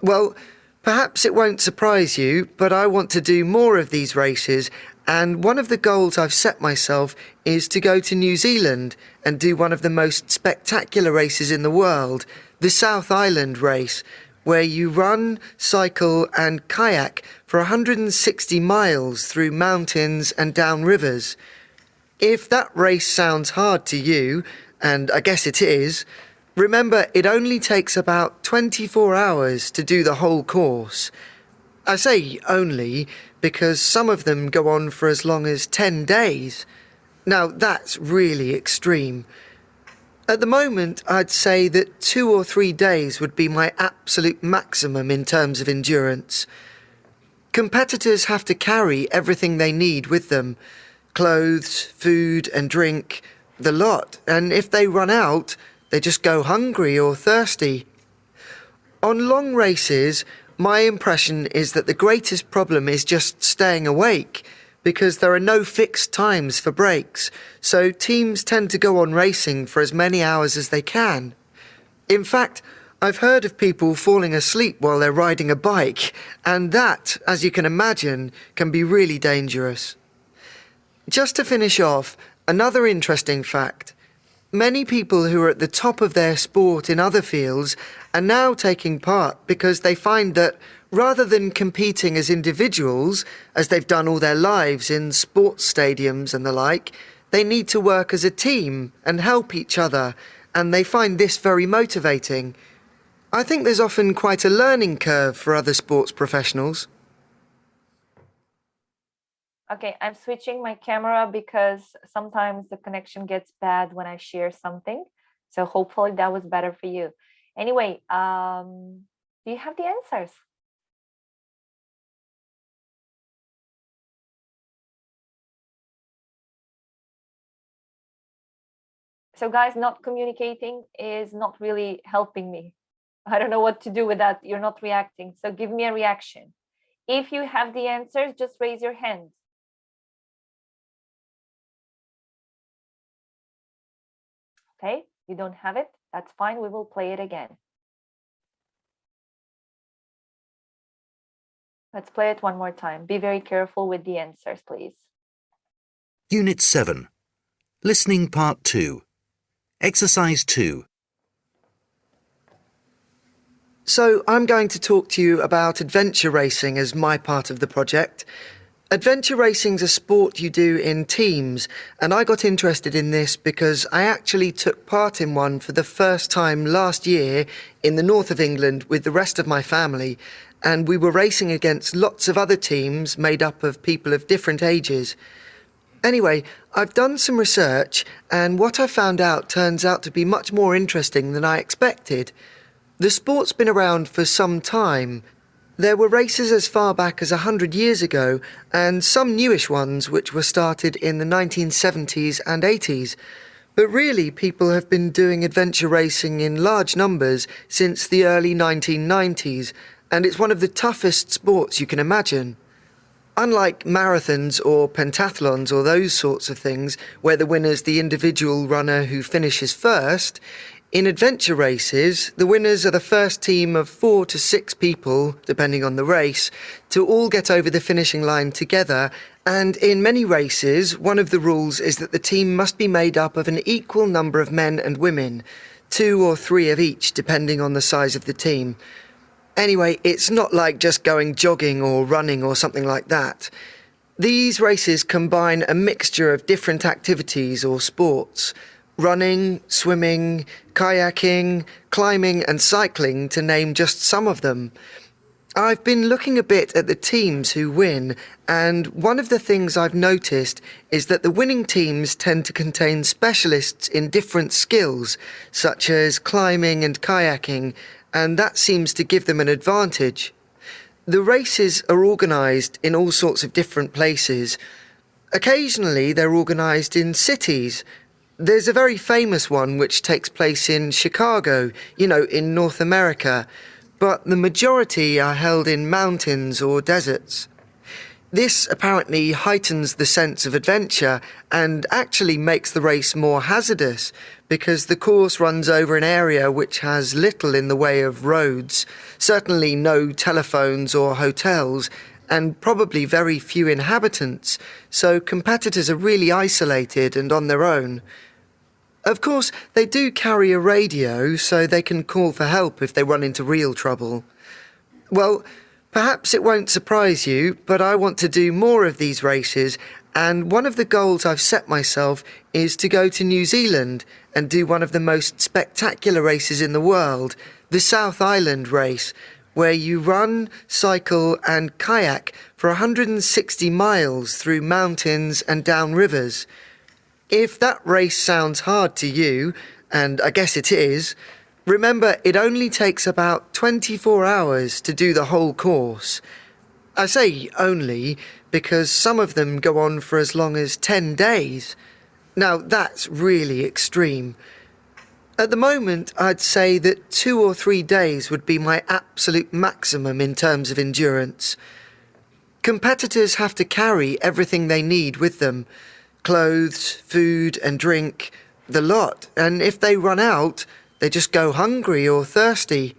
Well, perhaps it won't surprise you, but I want to do more of these races, and one of the goals I've set myself is to go to New Zealand and do one of the most spectacular races in the world, the South Island race, where you run, cycle and kayak for 160 miles through mountains and down rivers. If that race sounds hard to you, and I guess it is, remember it only takes about 24 hours to do the whole course. I say only because some of them go on for as long as 10 days. Now that's really extreme. At the moment, I'd say that 2 or 3 days would be my absolute maximum in terms of endurance. Competitors have to carry everything they need with them: clothes, food and drink, the lot, and if they run out, they just go hungry or thirsty. On long races, my impression is that the greatest problem is just staying awake, because there are no fixed times for breaks, so teams tend to go on racing for as many hours as they can. In fact, I've heard of people falling asleep while they're riding a bike, and that, as you can imagine, can be really dangerous. Just to finish off, another interesting fact. Many people who are at the top of their sport in other fields are now taking part because they find that rather than competing as individuals, as they've done all their lives in sports stadiums and the like, they need to work as a team and help each other, and they find this very motivating. I think there's often quite a learning curve for other sports professionals. Okay, I'm switching my camera because sometimes the connection gets bad when I share something. So hopefully that was better for you. Anyway, do you have the answers? So guys, not communicating is not really helping me. I don't know what to do with that. You're not reacting. So give me a reaction. If you have the answers, just raise your hand. Okay, you don't have it. That's fine. We will play it again. Let's play it one more time. Be very careful with the answers, please. Unit 7. Listening Part 2. Exercise 2. So I'm going to talk to you about adventure racing as my part of the project. Adventure racing's a sport you do in teams, and I got interested in this because I actually took part in one for the first time last year in the north of England with the rest of my family, and we were racing against lots of other teams made up of people of different ages. Anyway, I've done some research, and what I found out turns out to be much more interesting than I expected. The sport's been around for some time. There were races as far back as 100 years ago, and some newish ones which were started in the 1970s and 80s. But really, people have been doing adventure racing in large numbers since the early 1990s, and it's one of the toughest sports you can imagine. Unlike marathons or pentathlons or those sorts of things, where the winner's the individual runner who finishes first, in adventure races, the winners are the first team of 4 to 6 people, depending on the race, to all get over the finishing line together, and in many races, one of the rules is that the team must be made up of an equal number of men and women, 2 or 3 of each, depending on the size of the team. Anyway, it's not like just going jogging or running or something like that. These races combine a mixture of different activities or sports: running, swimming, kayaking, climbing and cycling, to name just some of them. I've been looking a bit at the teams who win, and one of the things I've noticed is that the winning teams tend to contain specialists in different skills, such as climbing and kayaking, and that seems to give them an advantage. The races are organised in all sorts of different places. Occasionally they're organised in cities. There's a very famous one which takes place in Chicago, in North America, but the majority are held in mountains or deserts. This apparently heightens the sense of adventure and actually makes the race more hazardous, because the course runs over an area which has little in the way of roads, certainly no telephones or hotels, and probably very few inhabitants, so competitors are really isolated and on their own. Of course, they do carry a radio, so they can call for help if they run into real trouble. Well, perhaps it won't surprise you, but I want to do more of these races, and one of the goals I've set myself is to go to New Zealand and do one of the most spectacular races in the world, the South Island race, where you run, cycle and kayak for 160 miles through mountains and down rivers. If that race sounds hard to you, and I guess it is, remember it only takes about 24 hours to do the whole course. I say only because some of them go on for as long as 10 days. Now that's really extreme. At the moment, I'd say that 2 or 3 days would be my absolute maximum in terms of endurance. Competitors have to carry everything they need with them: clothes, food and drink, the lot. And if they run out, they just go hungry or thirsty.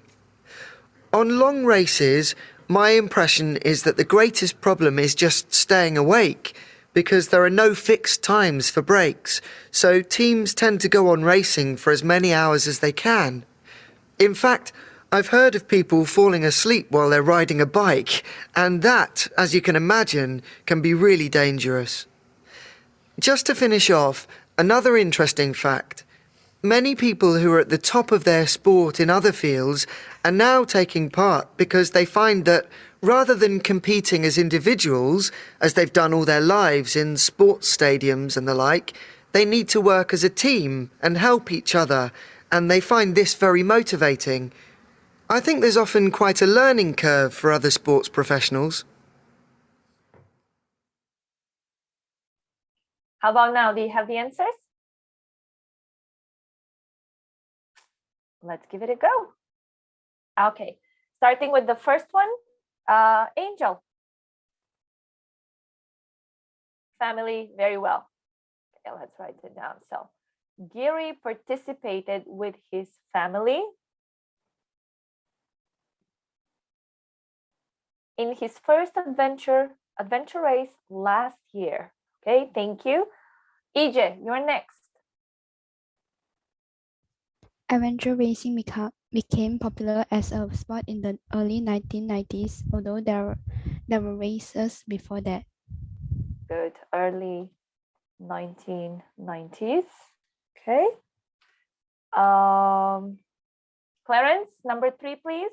On long races, my impression is that the greatest problem is just staying awake, because there are no fixed times for breaks, so teams tend to go on racing for as many hours as they can. In fact, I've heard of people falling asleep while they're riding a bike, and that, as you can imagine, can be really dangerous. Just to finish off, another interesting fact. Many people who are at the top of their sport in other fields are now taking part because they find that rather than competing as individuals, as they've done all their lives in sports stadiums and the like, they need to work as a team and help each other, and they find this very motivating. I think there's often quite a learning curve for other sports professionals. How about now? Do you have the answers? Let's give it a go. Okay, starting with the first one, Angel. Family, very well. Okay, let's write it down. So, Gary participated with his family in his first adventure race last year. Okay, thank you. EJ, you're next. Adventure racing became popular as a sport in the early 1990s, although there were races before that. Good, early 1990s. Okay. Clarence, number 3, please.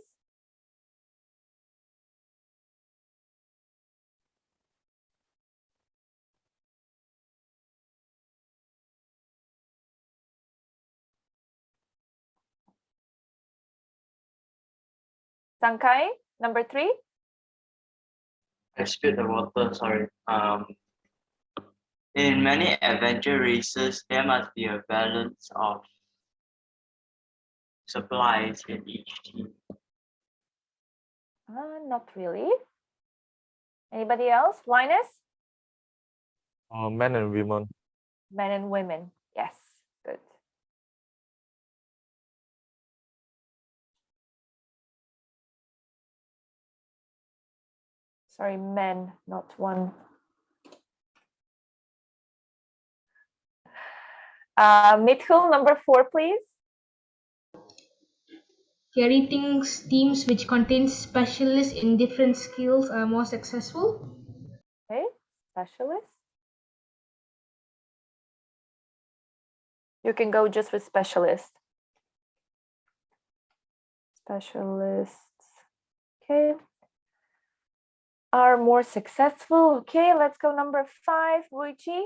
Sankai, number 3. I spilled the water, sorry. In many adventure races, there must be a balance of supplies in each team. Not really. Anybody else? Linus? Men and women. Men and women. Yes, good. Sorry, men, not one. Mithul, number 4, please. Gary thinks teams which contain specialists in different skills are more successful. Okay, specialist. You can go just with specialist. Specialists. Okay. Are more successful. Okay, let's go number 5, Ruichi.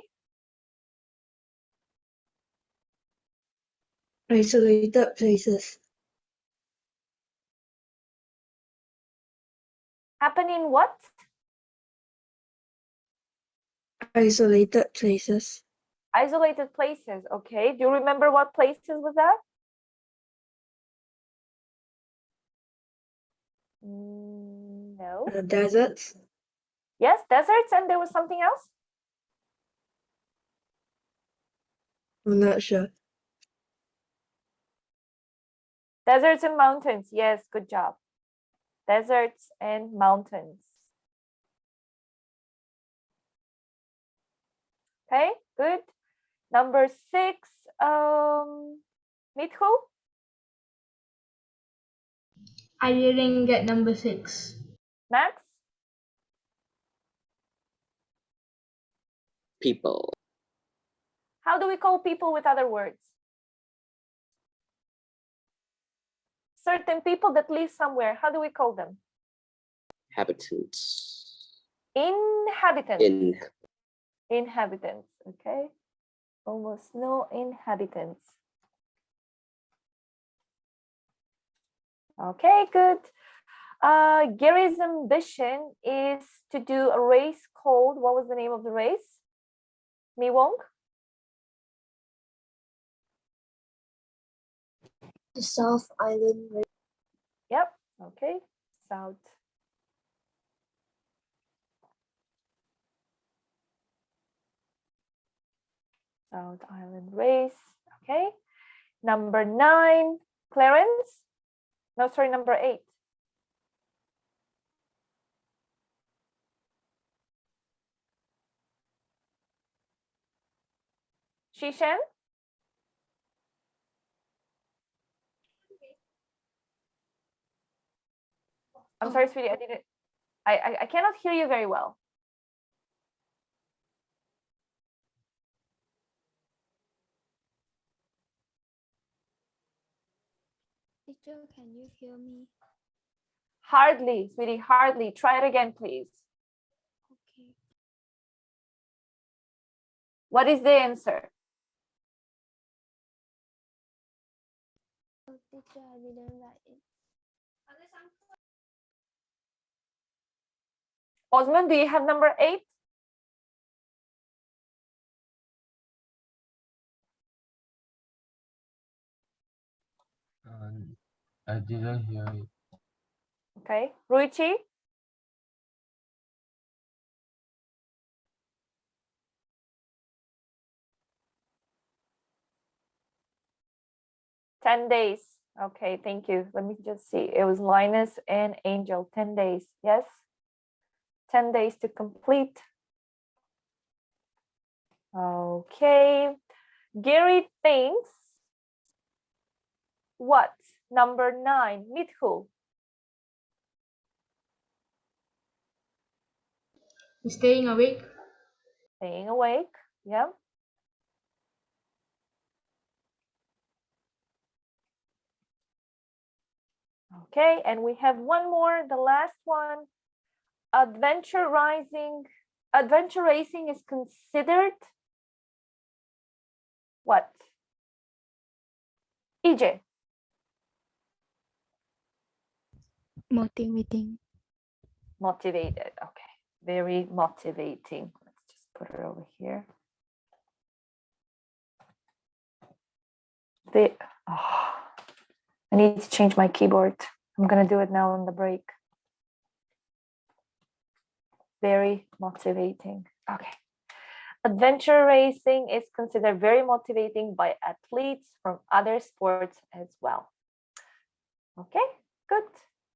Isolated places. Happen in what? Isolated places. Isolated places. Okay, do you remember what places was that? No. Deserts. Yes, deserts, and there was something else? I'm not sure. Deserts and mountains. Yes, good job. Deserts and mountains. Okay, good. Number 6, Mithu? I didn't get number 6. Max? People. How do we call people with other words? Certain people that live somewhere, how do we call them? Inhabitants. Inhabitants. Inhabitants, okay. Almost no inhabitants. Okay, good. Gary's ambition is to do a race called, what was the name of the race? Mi Wong? The South Island Race. Yep. Okay. South. South Island race. Okay. Number 9, Clarence. No, sorry, number 8. Shishan. I'm sorry, sweetie. I didn't. I cannot hear you very well. Teacher, can you hear me? Hardly, sweetie. Hardly. Try it again, please. Okay. What is the answer? Oh, teacher, I didn't write it. Osman, do you have number 8? I didn't hear it. Okay. Ruichi? Ten days. Okay, thank you. Let me just see. It was Linus and Angel. 10 days. Yes. 10 days to complete. Okay. Gary thinks what? Number 9. Mithu. Staying awake. Staying awake. Yeah. Okay, and we have one more, the last one. Adventure racing is considered what? EJ. Motivating. Motivated. Okay, very motivating. Let's just put it over here. I need to change my keyboard. I'm gonna do it now on the break. Very motivating. Okay. Adventure racing is considered very motivating by athletes from other sports as well. Okay, good.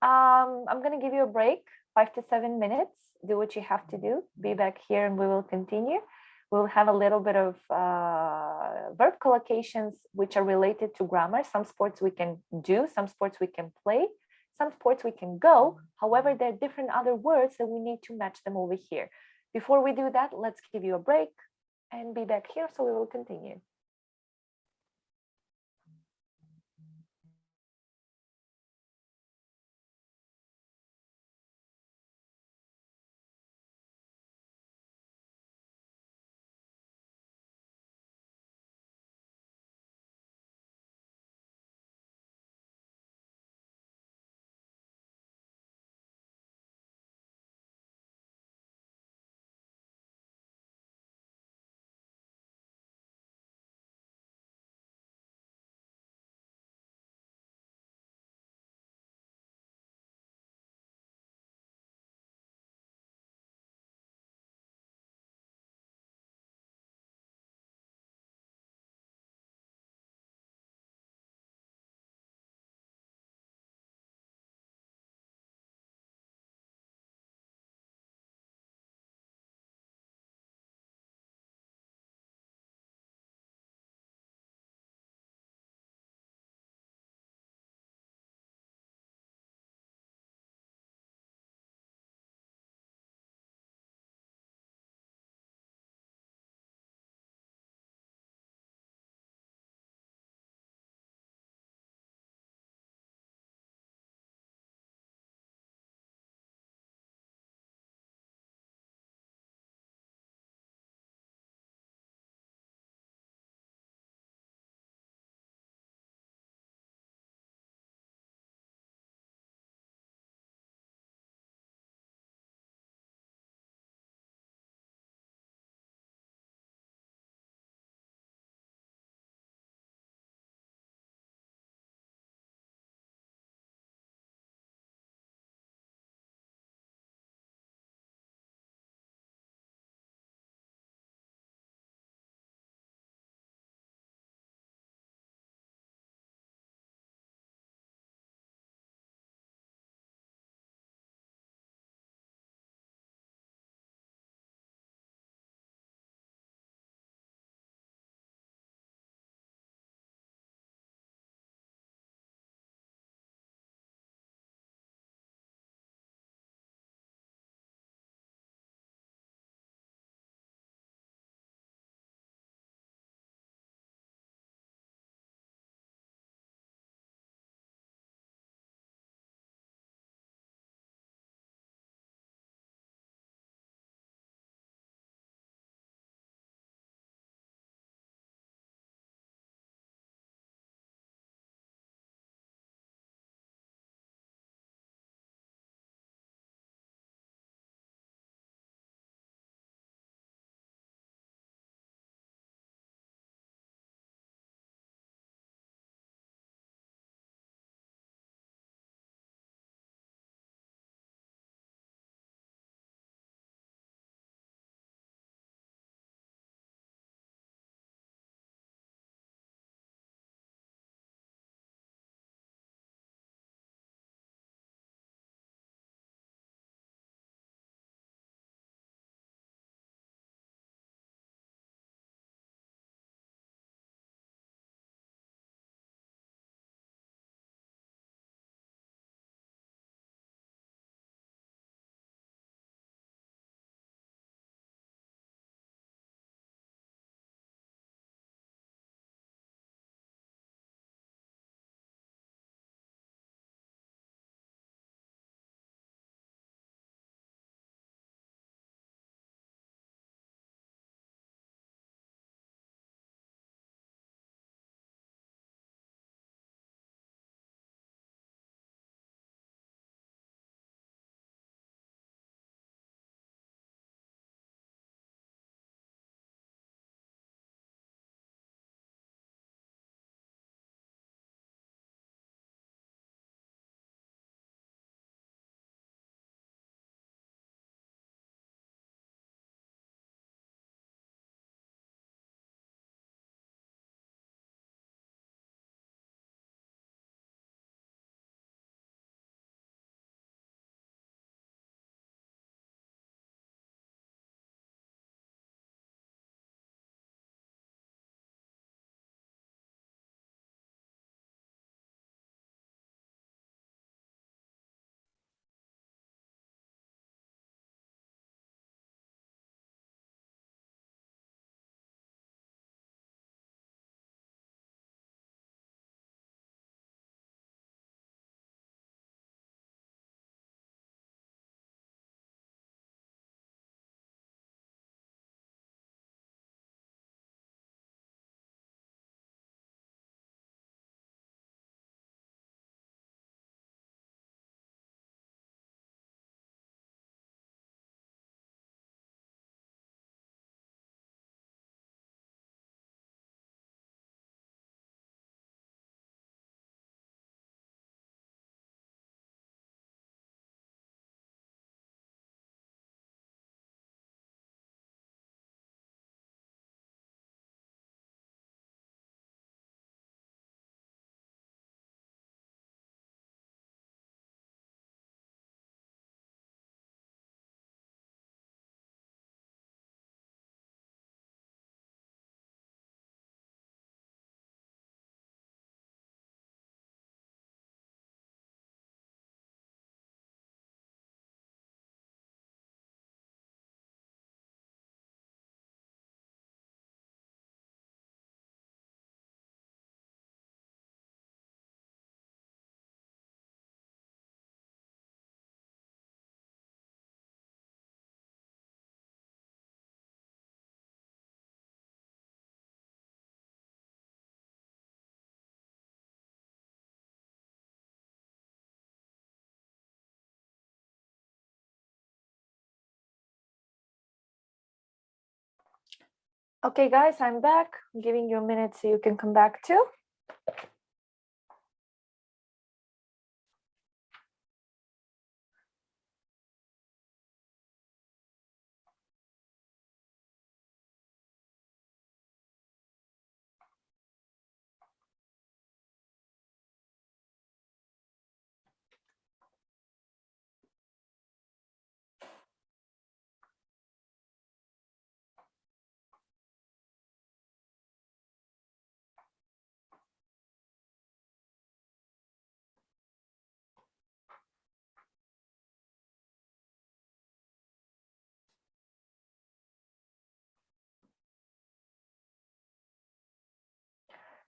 I'm gonna give you a break, 5 to 7 minutes. Do what you have to do. Be back here and we will continue. We'll have a little bit of verb collocations which are related to grammar. Some sports we can do, some sports we can play, some sports we can go. However, there are different other words that we need to match them over here. Before we do that, let's give you a break and be back here so we will continue. Okay, guys, I'm back. I'm giving you a minute so you can come back too.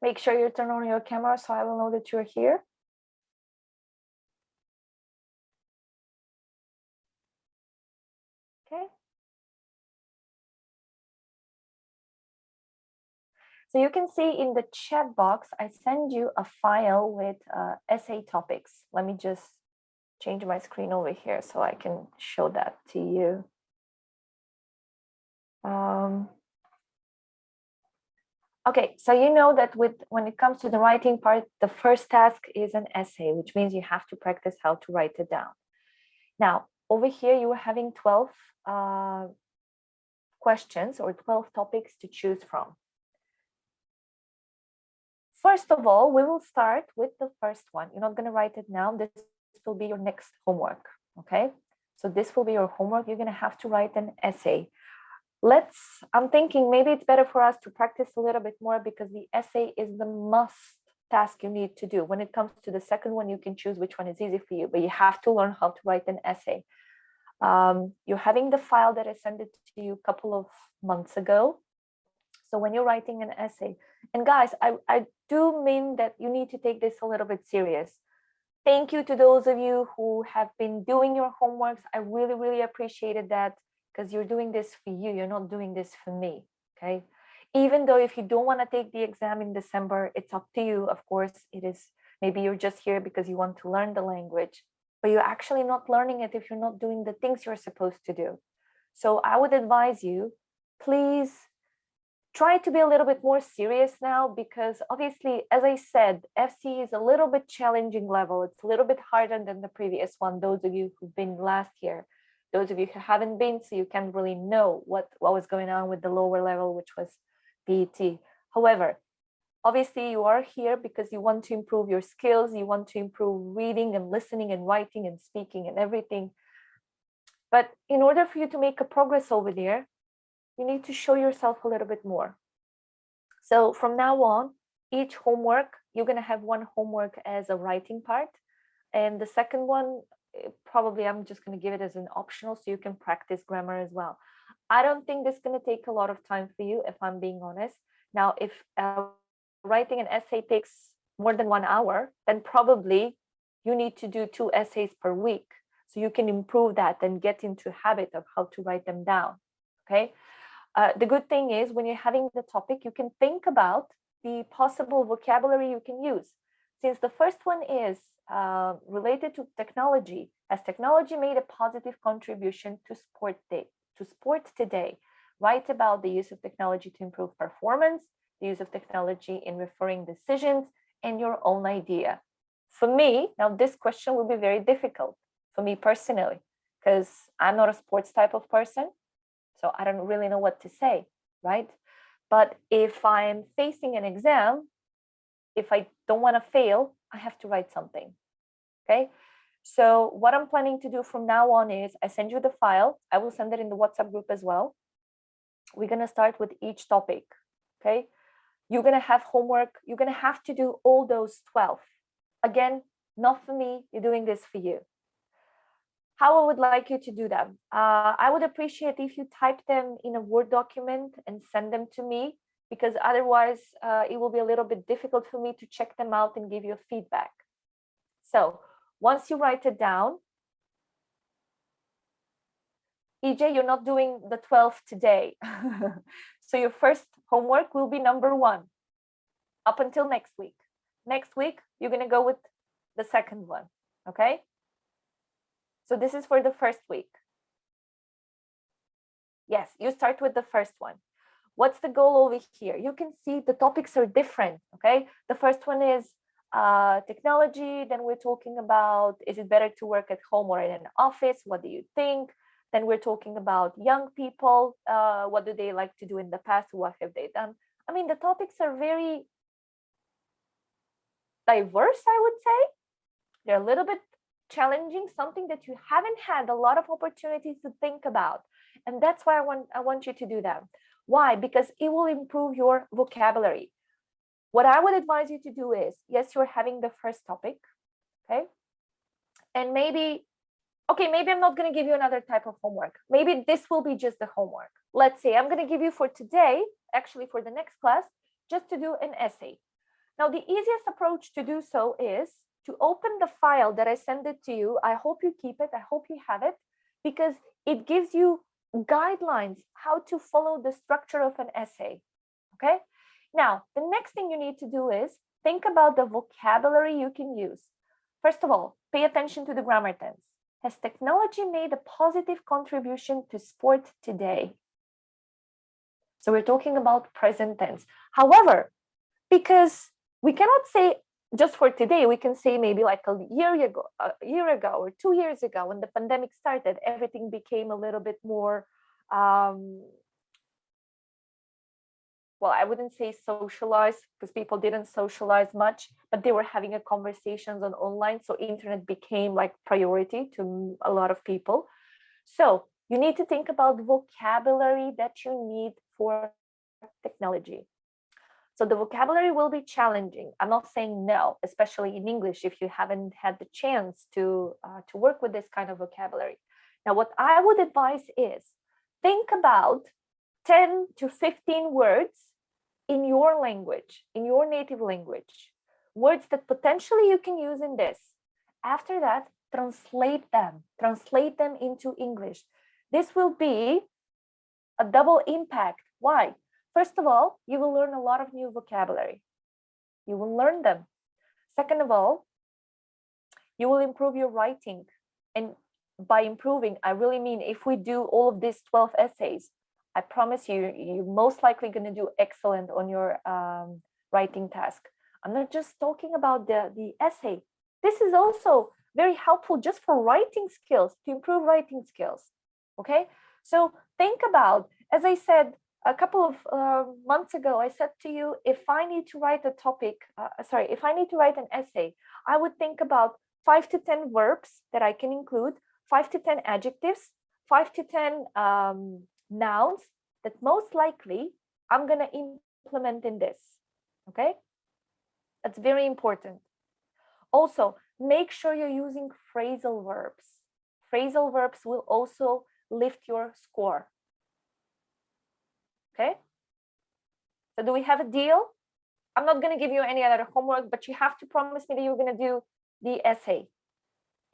Make sure you turn on your camera so I will know that you're here. Okay. So you can see in the chat box, I send you a file with essay topics. Let me just change my screen over here so I can show that to you. Okay, so you know that when it comes to the writing part, the first task is an essay, which means you have to practice how to write it down. Now, over here, you are having 12 questions or 12 topics to choose from. First of all, we will start with the first one. You're not going to write it now. This will be your next homework, okay? So this will be your homework. You're going to have to write an essay. I'm thinking maybe it's better for us to practice a little bit more because the essay is the must task you need to do. When it comes to the second one, you can choose which one is easy for you, but you have to learn how to write an essay. You're having the file that I sent it to you a couple of months ago. So when you're writing an essay, and guys, I do mean that you need to take this a little bit serious. Thank you to those of you who have been doing your homeworks. I really, really appreciated that because you're doing this for you. You're not doing this for me, okay? Even though if you don't want to take the exam in December, it's up to you. Of course, it is. Maybe you're just here because you want to learn the language, but you're actually not learning it if you're not doing the things you're supposed to do. So I would advise you, please try to be a little bit more serious now because obviously, as I said, FCE is a little bit challenging level. It's a little bit harder than the previous one. Those of you who've been last year, those of you who haven't been, so you can't really know what was going on with the lower level, which was PET. However, obviously you are here because you want to improve your skills. You want to improve reading and listening and writing and speaking and everything. But in order for you to make a progress over there, you need to show yourself a little bit more. So from now on, each homework, you're going to have one homework as a writing part. And the second one, probably I'm just going to give it as an optional so you can practice grammar as well. I don't think this is going to take a lot of time for you, if I'm being honest. Now, if writing an essay takes more than 1 hour, then probably you need to do 2 essays per week. So you can improve that and get into a habit of how to write them down, okay? The good thing is when you're having the topic, you can think about the possible vocabulary you can use. Since the first one is related to technology, has technology made a positive contribution to sport today? Write about the use of technology to improve performance, the use of technology in referring decisions, and your own idea. For me, now this question will be very difficult for me personally, because I'm not a sports type of person. So I don't really know what to say, right? But if I'm facing an exam, if I don't want to fail, I have to write something, okay? So what I'm planning to do from now on is I send you the file. I will send it in the WhatsApp group as well. We're going to start with each topic, okay? You're going to have homework. You're going to have to do all those 12. Again, not for me. You're doing this for you. How I would like you to do them. I would appreciate if you type them in a Word document and send them to me, because otherwise it will be a little bit difficult for me to check them out and give you feedback. So once you write it down, EJ, you're not doing the 12 today. So your first homework will be number 1 up until next week. Next week, you're going to go with the second one, okay? So this is for the first week. Yes, you start with the first one. What's the goal over here? You can see the topics are different, okay? The first one is technology. Then we're talking about, is it better to work at home or in an office? What do you think? Then we're talking about young people. What do they like to do in the past? What have they done? I mean, the topics are very diverse, I would say. They're a little bit challenging, something that you haven't had a lot of opportunities to think about. And that's why I want you to do that. Why? Because it will improve your vocabulary. What I would advise you to do is, yes, you're having the first topic, okay? And maybe I'm not going to give you another type of homework. Maybe this will be just the homework. Let's say I'm going to give you for today, actually for the next class, just to do an essay. Now, the easiest approach to do so is to open the file that I send it to you. I hope you keep it. I hope you have it, because it gives you guidelines how to follow the structure of an essay, okay? Now, the next thing you need to do is think about the vocabulary you can use. First of all, pay attention to the grammar tense. Has technology made a positive contribution to sport today? So we're talking about present tense. However, because we cannot say just for today, we can say maybe like a year ago or 2 years ago, when the pandemic started, everything became a little bit more, well, I wouldn't say socialized, because people didn't socialize much, but they were having a conversations on online. So internet became like priority to a lot of people. So you need to think about vocabulary that you need for technology. So the vocabulary will be challenging. I'm not saying no, especially in English, if you haven't had the chance to work with this kind of vocabulary. Now, what I would advise is think about 10 to 15 words in your language, in your native language, words that potentially you can use in this. After that, translate them into English. This will be a double impact. Why? First of all, you will learn a lot of new vocabulary. You will learn them. Second of all, you will improve your writing. And by improving, I really mean if we do all of these 12 essays, I promise you, you're most likely going to do excellent on your writing task. I'm not just talking about the essay. This is also very helpful just for writing skills, to improve writing skills. Okay, so think about, as I said a couple of months ago, I said to you, if I need to write a topic, if I need to write an essay, I would think about 5 to 10 verbs that I can include, 5 to 10 adjectives, 5 to 10 nouns that most likely I'm going to implement in this. Okay, that's very important. Also, make sure you're using phrasal verbs. Phrasal verbs will also lift your score. Okay, so do we have a deal? I'm not going to give you any other homework, but you have to promise me that you're going to do the essay.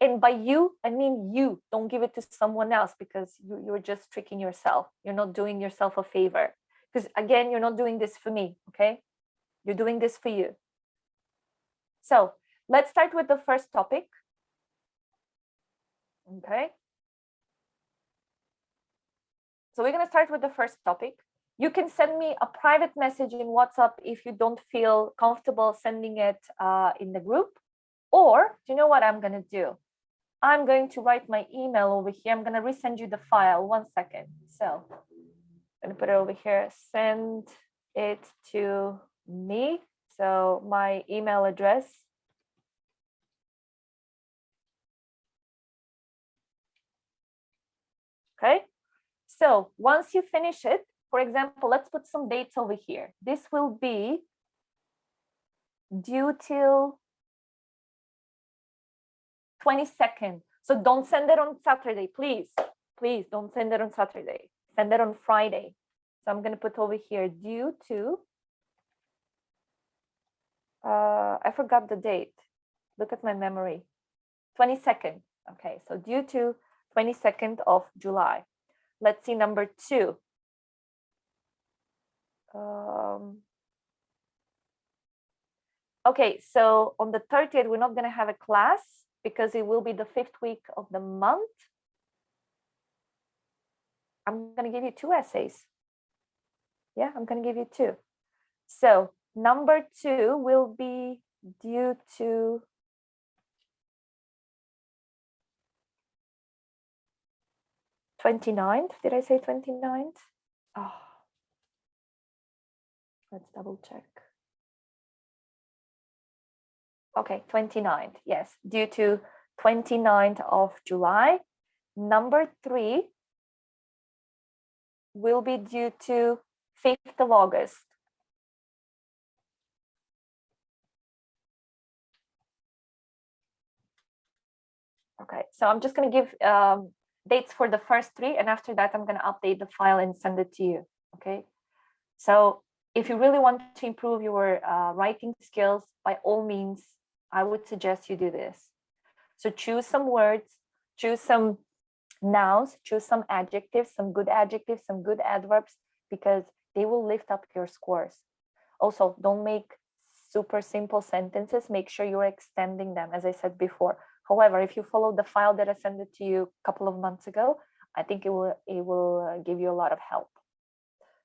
And by you, I mean you. Don't give it to someone else, because you're just tricking yourself. You're not doing yourself a favor. Because again, you're not doing this for me, okay? You're doing this for you. So let's start with the first topic. Okay. So we're going to start with the first topic. You can send me a private message in WhatsApp if you don't feel comfortable sending it in the group. Or, do you know what I'm going to do? I'm going to write my email over here. I'm going to resend you the file. 1 second. So I'm going to put it over here. Send it to me. So my email address. Okay. So once you finish it, for example, let's put some dates over here. This will be due till 22nd. So don't send it on Saturday, please. Please don't send it on Saturday. Send it on Friday. So I'm going to put over here due to, I forgot the date. Look at my memory. 22nd. Okay, so due to 22nd of July. Let's see number 2. Okay, so on the 30th, we're not going to have a class because it will be the 5th week of the month. I'm going to give you 2 essays. Yeah, I'm going to give you 2. So number 2 will be due to '29th. Did I say 29th? Oh, let's double check. Okay, 29th. Yes, due to 29th of July. Number 3 will be due to 5th of August. Okay, so I'm just going to give dates for the first 3, and after that, I'm going to update the file and send it to you. Okay, so if you really want to improve your writing skills, by all means, I would suggest you do this. So choose some words, choose some nouns, choose some adjectives, some good adverbs, because they will lift up your scores. Also, don't make super simple sentences. Make sure you're extending them, as I said before. However, if you follow the file that I sent it to you a couple of months ago, I think it will give you a lot of help.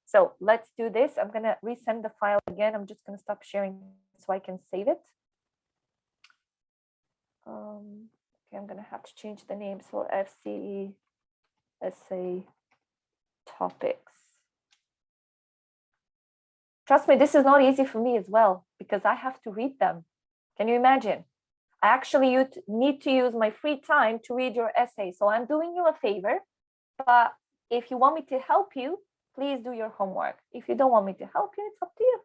So let's do this. I'm going to resend the file again. I'm just going to stop sharing so I can save it. Okay, I'm going to have to change the name. So FCE essay topics. Trust me, this is not easy for me as well, because I have to read them. Can you imagine? I actually need to use my free time to read your essay. So I'm doing you a favor, but if you want me to help you, please do your homework. If you don't want me to help you, it's up to you.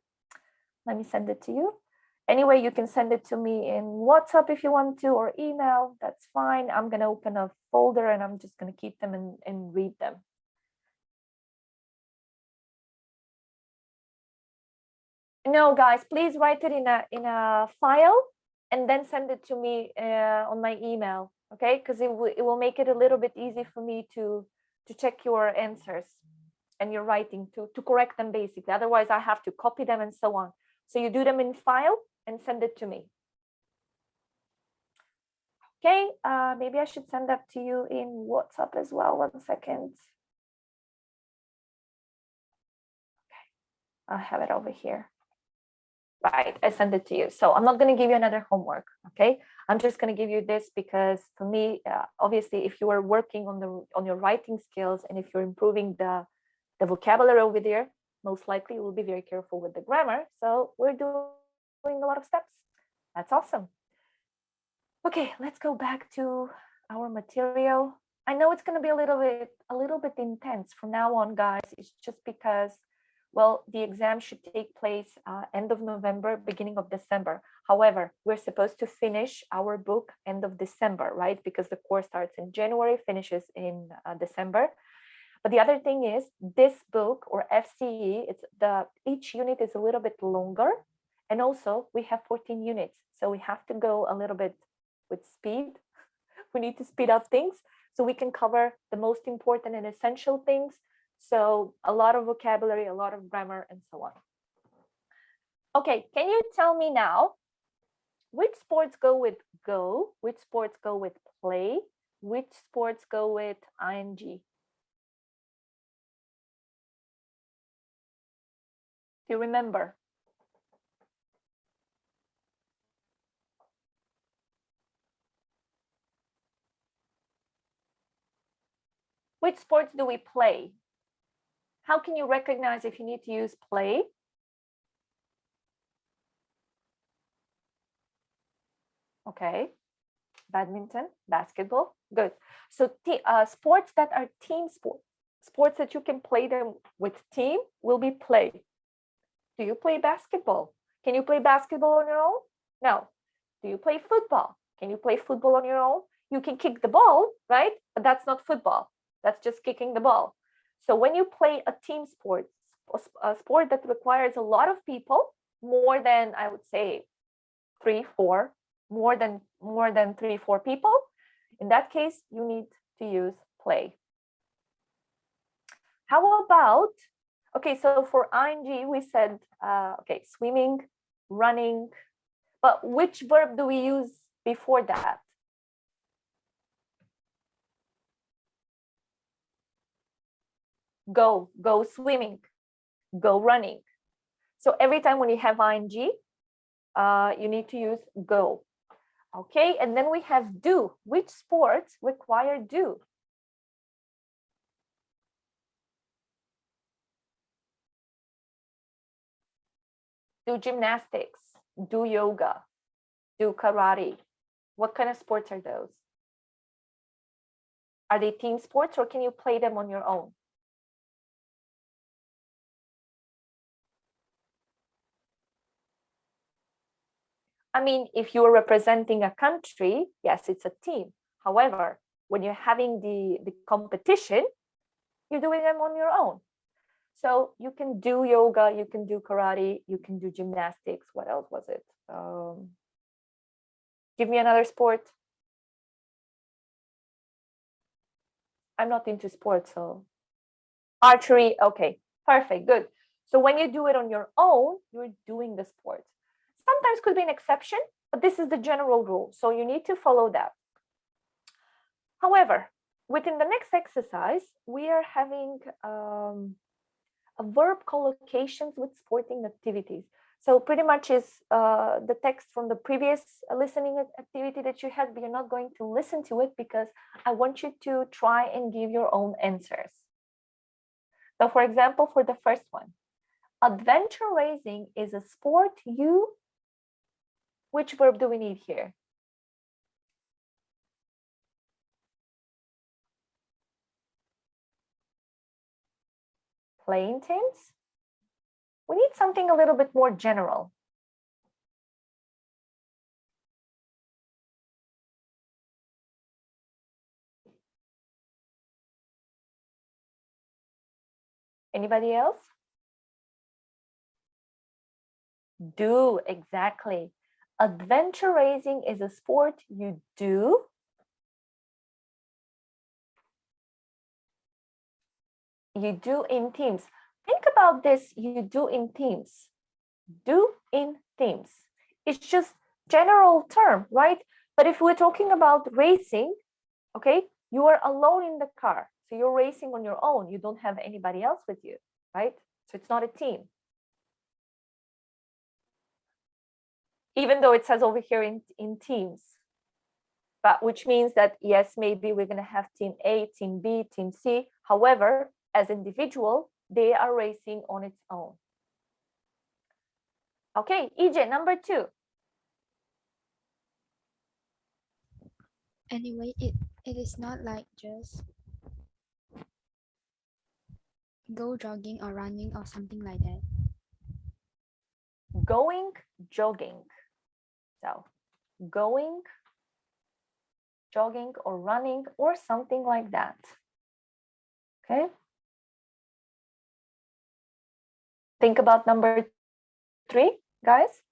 Let me send it to you. Anyway, you can send it to me in WhatsApp if you want to, or email. That's fine. I'm going to open a folder and I'm just going to keep them and read them. No, guys, please write it in a file and then send it to me on my email, okay? Because it will make it a little bit easy for me to check your answers and your writing, to correct them basically. Otherwise, I have to copy them and so on. So you do them in file and send it to me. Okay, maybe I should send that to you in WhatsApp as well. 1 second. Okay, I have it over here. Right, I send it to you. So I'm not going to give you another homework, okay? I'm just going to give you this because for me, obviously, if you are working on your writing skills and if you're improving the vocabulary over there, most likely you will be very careful with the grammar. So we're doing a lot of steps. That's awesome. Okay, let's go back to our material. I know it's going to be a little bit intense from now on, guys. It's just because, well, the exam should take place end of November, beginning of December. However, we're supposed to finish our book end of December, right? Because the course starts in January, finishes in December. But the other thing is this book, or FCE, each unit is a little bit longer. And also we have 14 units. So we have to go a little bit with speed. We need to speed up things so we can cover the most important and essential things. So a lot of vocabulary, a lot of grammar, and so on. Okay, can you tell me now, which sports go with go? Which sports go with play? Which sports go with ing? Do you remember? Which sports do we play? How can you recognize if you need to use play? Okay, badminton, basketball, good. So sports that are team sports, sports that you can play them with team will be play. Do you play basketball? Can you play basketball on your own? No. Do you play football? Can you play football on your own? You can kick the ball, right? But that's not football. That's just kicking the ball. So when you play a team sport, a sport that requires a lot of people, more than, I would say, 3, 4, more than 3, 4 people, in that case, you need to use play. How about, okay, so for ing, we said, okay, swimming, running, but which verb do we use before that? Go swimming. go running. So every time when you have ing, you need to use go. Okay, and then we have do. Which sports require do? Do gymnastics, do yoga, do karate. What kind of sports are those? Are they team sports or can you play them on your own? I mean, if you're representing a country, yes, it's a team. However, when you're having the competition, you're doing them on your own. So you can do yoga, you can do karate, you can do gymnastics. What else was it? Give me another sport. I'm not into sports, so archery. Okay, perfect, good. So when you do it on your own, you're doing the sport. Sometimes could be an exception, but this is the general rule. So you need to follow that. However, within the next exercise, we are having a verb collocations with sporting activities. So pretty much is the text from the previous listening activity that you had, but you're not going to listen to it because I want you to try and give your own answers. So for example, for the first one, adventure racing is a sport you, which verb do we need here? Play in teams? We need something a little bit more general. Anybody else? Do, exactly. Adventure racing is a sport you do. You do in teams. Think about this, you do in teams. Do in teams. It's just general term, right? But if we're talking about racing, okay, you are alone in the car. So you're racing on your own. You don't have anybody else with you, right? So it's not a team. Even though it says over here in teams, but which means that yes, maybe we're going to have team A, team B, team C. However, as individual, they are racing on its own. Okay, EJ, number 2. Anyway, it is not like just go jogging or running or something like that. Going, jogging. So going, jogging or running or something like that. Okay. Think about number 3, guys.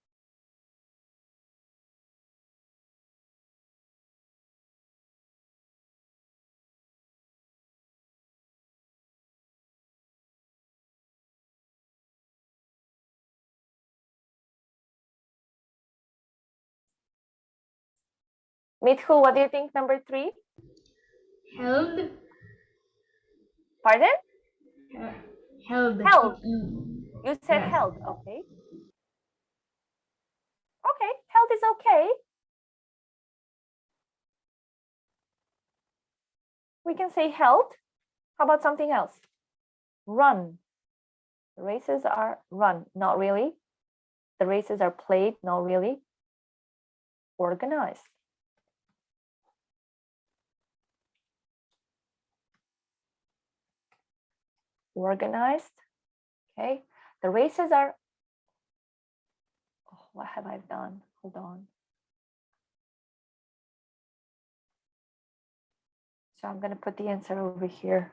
Mithu, what do you think number 3? Held. Pardon? Held. Held. E. You said Yes. held. Okay. Okay, held is okay. We can say held. How about something else? Run. The races are run. Not really. The races are played. Not really. Organized. Organized. Okay. The races are. Oh, what have I done? Hold on. So I'm going to put the answer over here.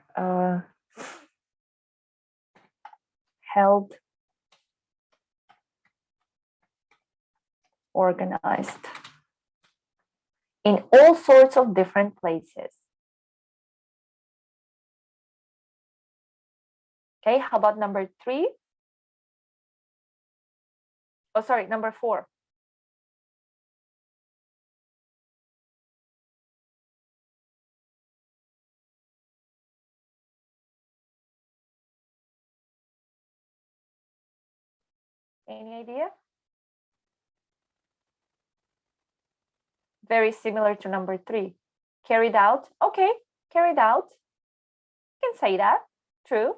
Held. Organized. In all sorts of different places. Okay, how about number 3? Oh, sorry, number 4. Any idea? Very similar to number 3. Carried out. Okay, carried out. We can say that. True.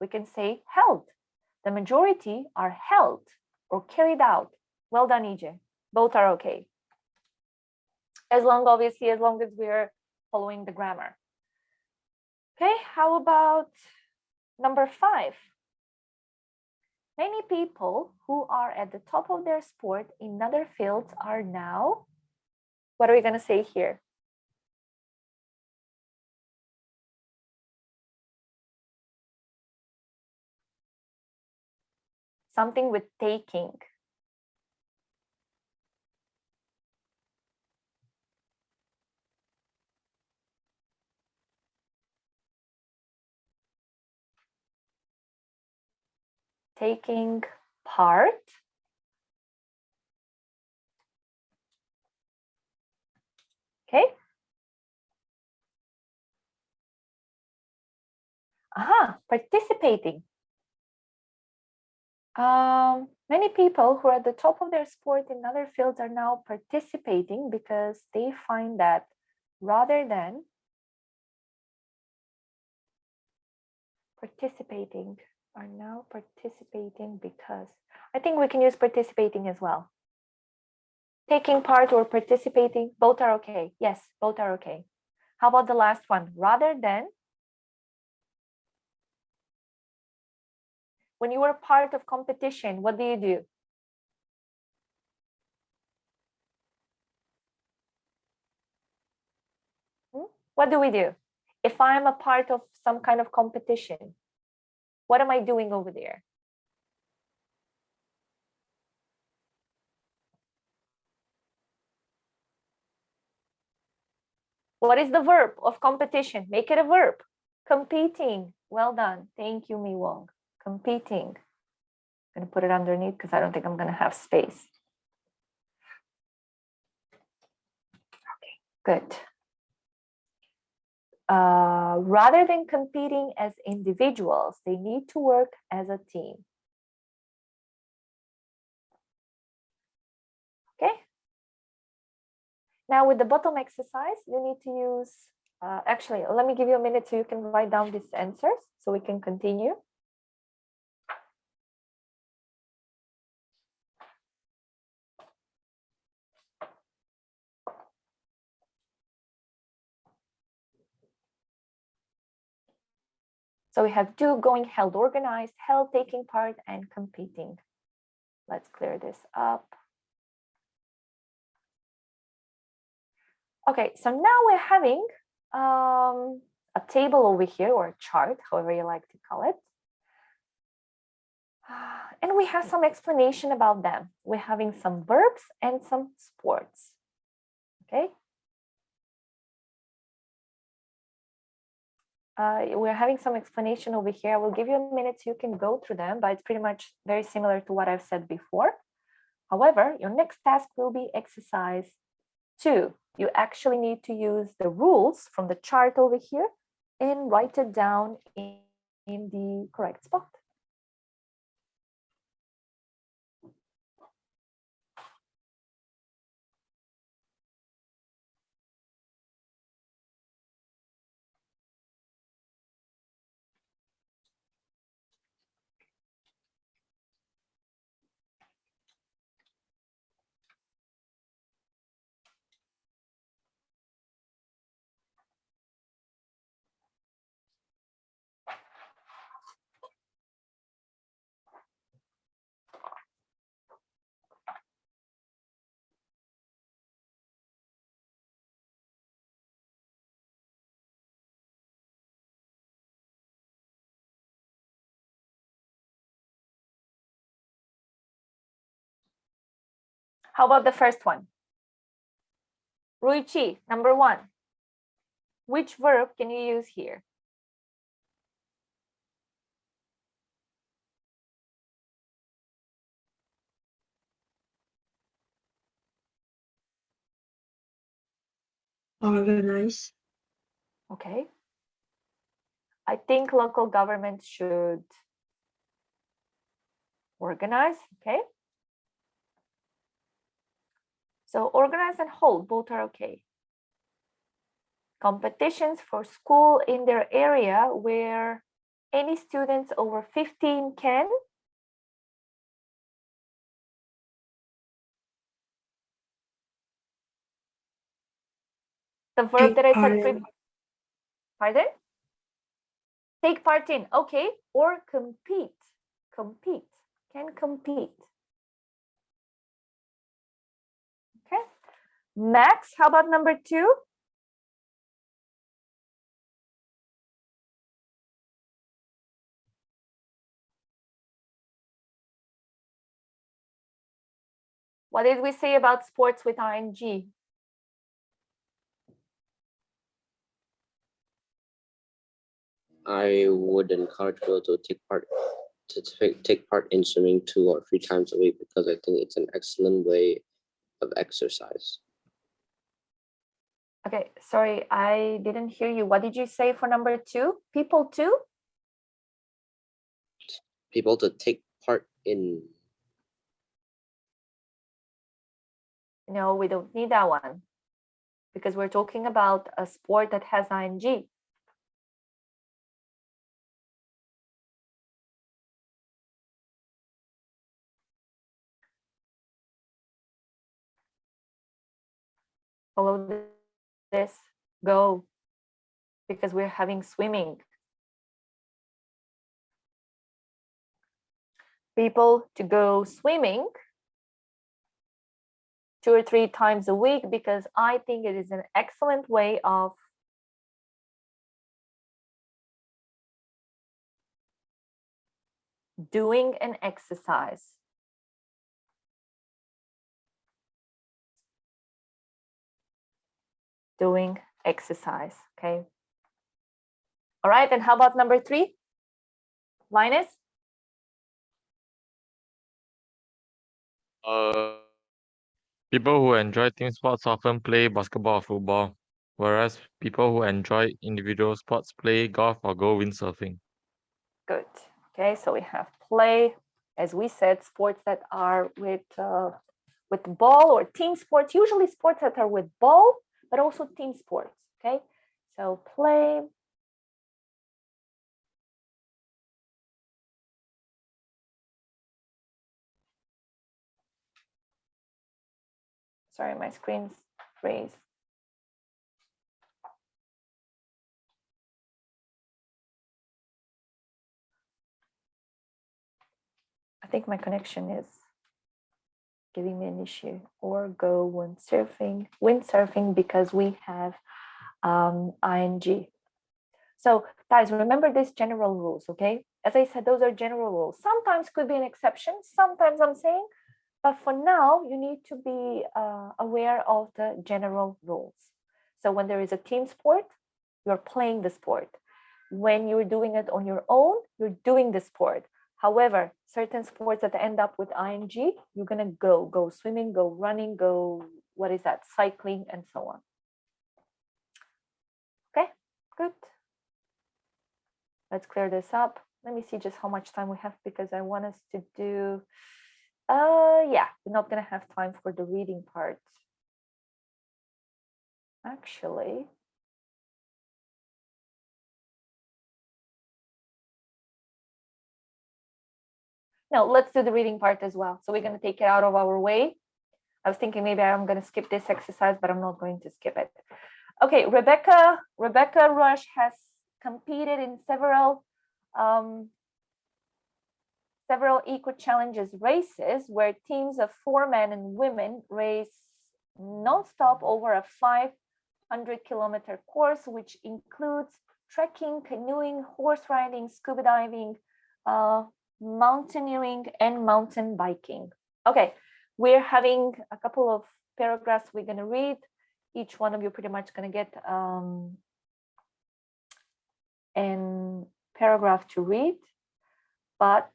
We can say held. The majority are held or carried out. Well done, EJ. Both are okay. As long, obviously, as long as we're following the grammar. Okay, how about number 5? Many people who are at the top of their sport in other fields are now, what are we going to say here? Something with taking. Taking part. Okay. Participating. Many people who are at the top of their sport in other fields are now participating because they find that rather than participating, are now participating because, I think we can use participating as well. Taking part or participating, both are okay. Yes, both are okay. How about the last one? Rather than, when you were part of competition, what do you do? What do we do? If I'm a part of some kind of competition, what am I doing over there? What is the verb of competition? Make it a verb. Competing. Well done. Thank you, Mi Wong. Competing. I'm going to put it underneath because I don't think I'm going to have space. Okay, good. Rather than competing as individuals, they need to work as a team. Okay. Now with the bottom exercise, you need to use, actually, let me give you a minute so you can write down these answers so we can continue. So we have do, going, held, organized, held, taking part, and competing. Let's clear this up. Okay, so now we're having a table over here, or a chart, however you like to call it. And we have some explanation about them. We're having some verbs and some sports. Okay. We're having some explanation over here. I will give you a minute so you can go through them, but it's pretty much very similar to what I've said before. However, your next task will be exercise 2. You actually need to use the rules from the chart over here and write it down in the correct spot. How about the first one? Ruichi, number 1. Which verb can you use here? Organize. Okay. I think local government should Organize, okay. So organize and hold, both are okay. Competitions for school in their area where any students over 15 can. The verb that I said previously. Pardon? Take part in, okay, or compete. Compete, can compete. Okay. Max, how about number 2? What did we say about sports with ing? I would encourage people to take part in swimming 2 or 3 times a week because I think it's an excellent way of exercise. Okay, sorry, I didn't hear you. What did you say for number 2? People too? People to take part in. No, we don't need that one because we're talking about a sport that has ing. Follow this, go, because we're having swimming. People to go swimming 2 or 3 times a week because I think it is an excellent way of doing an exercise. Doing exercise, okay? All right, and how about number 3? Linus? People who enjoy team sports often play basketball or football, whereas people who enjoy individual sports play golf or go windsurfing. Good. Okay, so we have play, as we said, sports that are with ball or team sports, usually sports that are with ball, but also team sports, okay? So play. Sorry, my screen's freeze. I think my connection is giving me an issue. Or go windsurfing because we have ing. So guys, remember these general rules, okay? As I said, those are general rules. Sometimes could be an exception. Sometimes I'm saying, but for now, you need to be aware of the general rules. So when there is a team sport, you're playing the sport. When you're doing it on your own, you're doing the sport. However, certain sports that end up with ing, you're gonna go swimming, go running, go, what is that, cycling, and so on. Okay, good. Let's clear this up. Let me see just how much time we have because I want us to do, yeah, we're not gonna have time for the reading part. Actually, no, let's do the reading part as well. So we're gonna take it out of our way. I was thinking maybe I'm gonna skip this exercise, but I'm not going to skip it. Okay, Rebecca Rush has competed in several eco challenges races where teams of 4 men and women race non-stop over a 500-kilometer course, which includes trekking, canoeing, horse riding, scuba diving, mountaineering, and mountain biking. Okay, we're having a couple of paragraphs we're going to read. Each one of you pretty much going to get a paragraph to read, but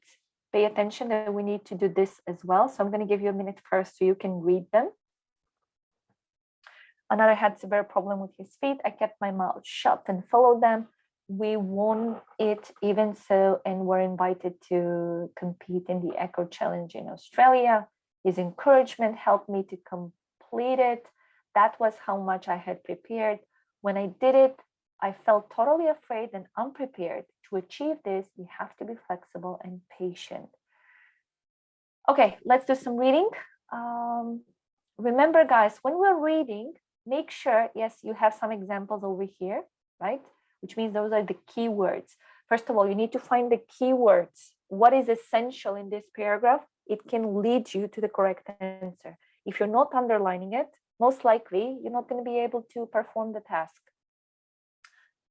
pay attention that we need to do this as well. So I'm going to give you a minute first so you can read them. Another had severe problem with his feet. I kept my mouth shut and followed them. we won it even so, and were invited to compete in the Echo Challenge in Australia. His encouragement helped me to complete it. That was how much I had prepared. When I did it, I felt totally afraid and unprepared. To achieve this, we have to be flexible and patient. Okay, let's do some reading. Remember, guys, when we're reading, make sure, yes, you have some examples over here, right? Which means those are the keywords. First of all, you need to find the keywords. What is essential in this paragraph? It can lead you to the correct answer. If you're not underlining it, most likely you're not going to be able to perform the task.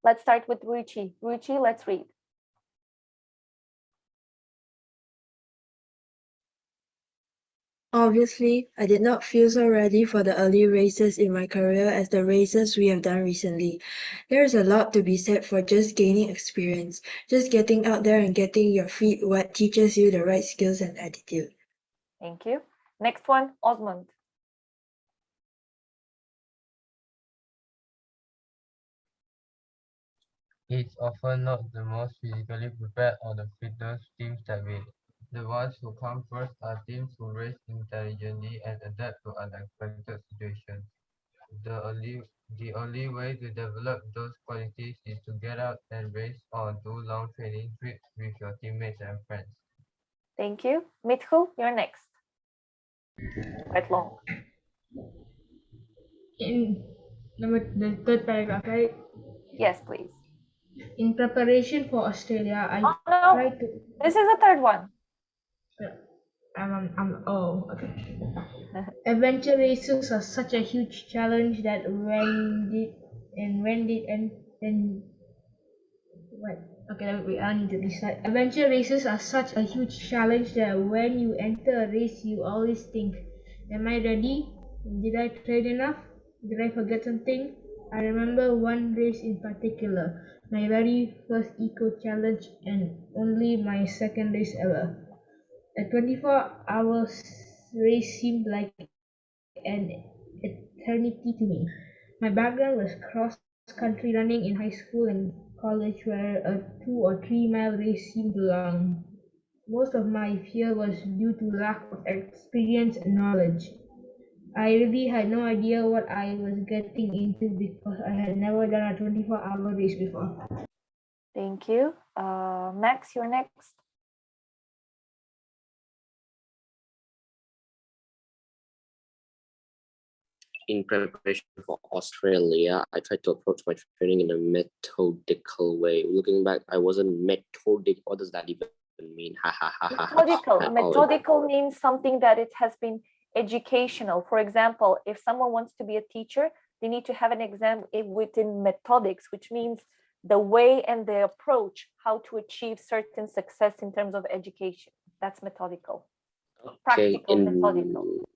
Let's start with Ruchi. Ruchi, let's read. Obviously, I did not feel so ready for the early races in my career as the races we have done recently. There is a lot to be said for just gaining experience. Just getting out there and getting your feet wet teaches you the right skills and attitude. Thank you. Next one, Osmond. It's often not the most physically prepared or the fittest teams that win. The ones who come first are teams who race intelligently and adapt to unexpected situations. The only way to develop those qualities is to get out and race or do long training trips with your teammates and friends. Thank you. Mithu, you're next. Quite long. In the third paragraph, right? Yes, please. In preparation for Australia, I Oh, no. tried to. This is the third one. Okay. Adventure races are such a huge challenge that I need to decide. Adventure races are such a huge challenge that when you enter a race, you always think, am I ready? Did I train enough? Did I forget something? I remember one race in particular, my very first eco challenge and only my second race ever. A 24 hour race seemed like an eternity to me. My background was cross-country running in high school and college, where a 2 or 3 mile race seemed long. Most of my fear was due to lack of experience and knowledge. I really had no idea what I was getting into because I had never done a 24-hour race before. Thank you. Max, you're next. In preparation for Australia, I tried to approach my training in a methodical way. Looking back, I wasn't methodic. What does that even mean? Ha ha ha ha. Methodical. Methodical means something that it has been educational. For example, if someone wants to be a teacher, they need to have an exam within methodics, which means the way and the approach how to achieve certain success in terms of education. That's methodical. Practical, methodical.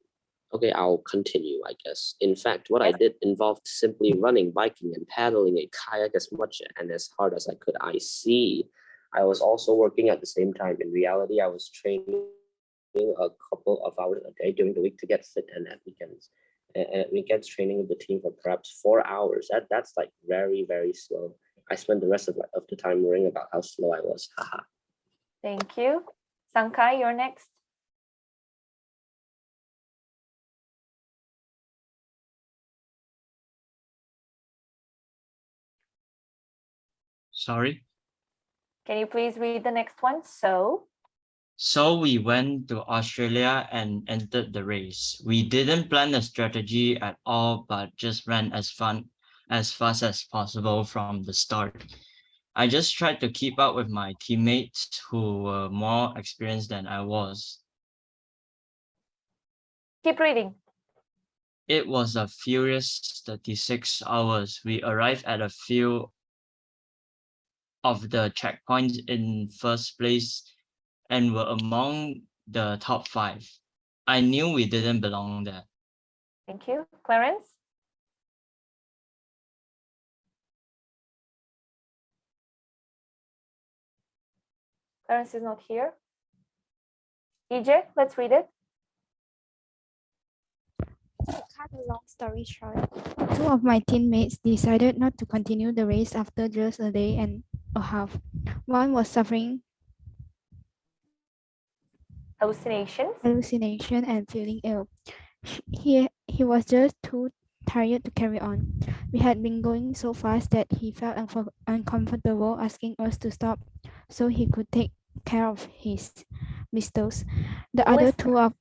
Okay, I'll continue, I guess. In fact, what I did involved simply running, biking, and paddling a kayak as much and as hard as I could. I see. I was also working at the same time. In reality, I was training a couple of hours a day during the week to get fit, and at weekends. At weekends, training with the team for perhaps 4 hours. That's like very, very slow. I spent the rest of the time worrying about how slow I was. Haha. Thank you. Sankai, you're next. Sorry. Can you please read the next one? So we went to Australia and entered the race. We didn't plan a strategy at all, but just ran as fast as possible from the start. I just tried to keep up with my teammates who were more experienced than I was. Keep reading. It was a furious 36 hours. We arrived at a few of the checkpoints in first place and were among the top 5. I knew we didn't belong there. Thank you. Clarence? Clarence is not here. EJ, let's read it. To cut a long story short, 2 of my teammates decided not to continue the race after just a day and a half. One was suffering Hallucinations. hallucination and feeling ill. He was just too tired to carry on. We had been going so fast that he felt uncomfortable asking us to stop so he could take care of his blisters. The other two of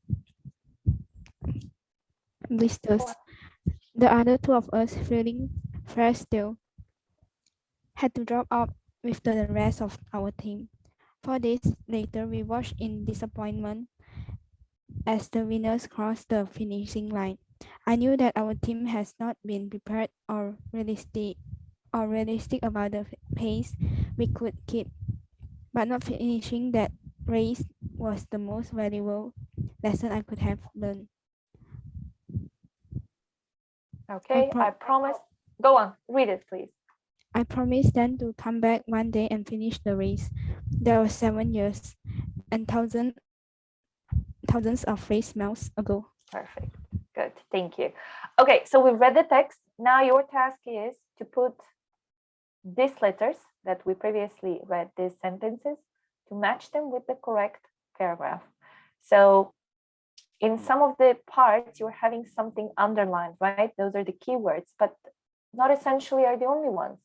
blisters. The other two of us, feeling fresh still, had to drop out with the rest of our team. 4 days later, we watched in disappointment as the winners crossed the finishing line. I knew that our team has not been prepared or realistic about the pace we could keep, but not finishing that race was the most valuable lesson I could have learned. Okay, I promise. Go on, read it, please. I promised them to come back one day and finish the race. That was 7 years and thousands of face melts ago. Perfect. Good. Thank you. Okay, so we've read the text. Now your task is to put these letters that we previously read, these sentences, to match them with the correct paragraph. So in some of the parts, you're having something underlined, right? Those are the keywords, but not essentially are the only ones.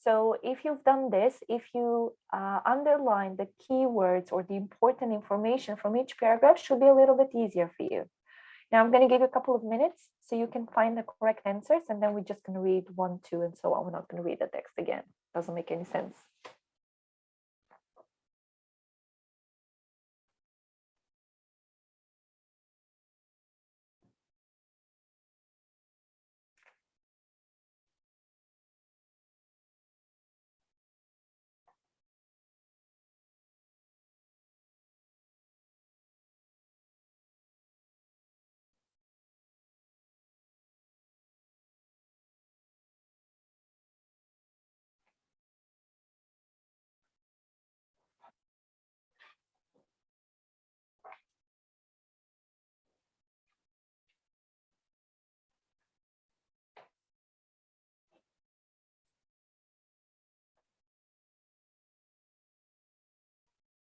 So if you've done this, if you underline the keywords or the important information from each paragraph, should be a little bit easier for you. Now I'm going to give you a couple of minutes so you can find the correct answers, and then we're just going to read 1, 2, and so on. We're not going to read the text again. Doesn't make any sense.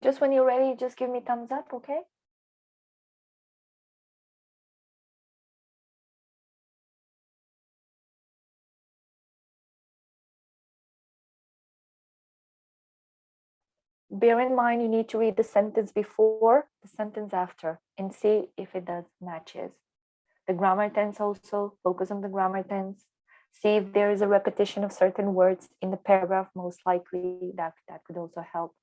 Just when you're ready, just give me thumbs up, okay? Bear in mind, you need to read the sentence before, the sentence after, and see if it does matches. The grammar tense also, focus on the grammar tense. See if there is a repetition of certain words in the paragraph, most likely that could also help.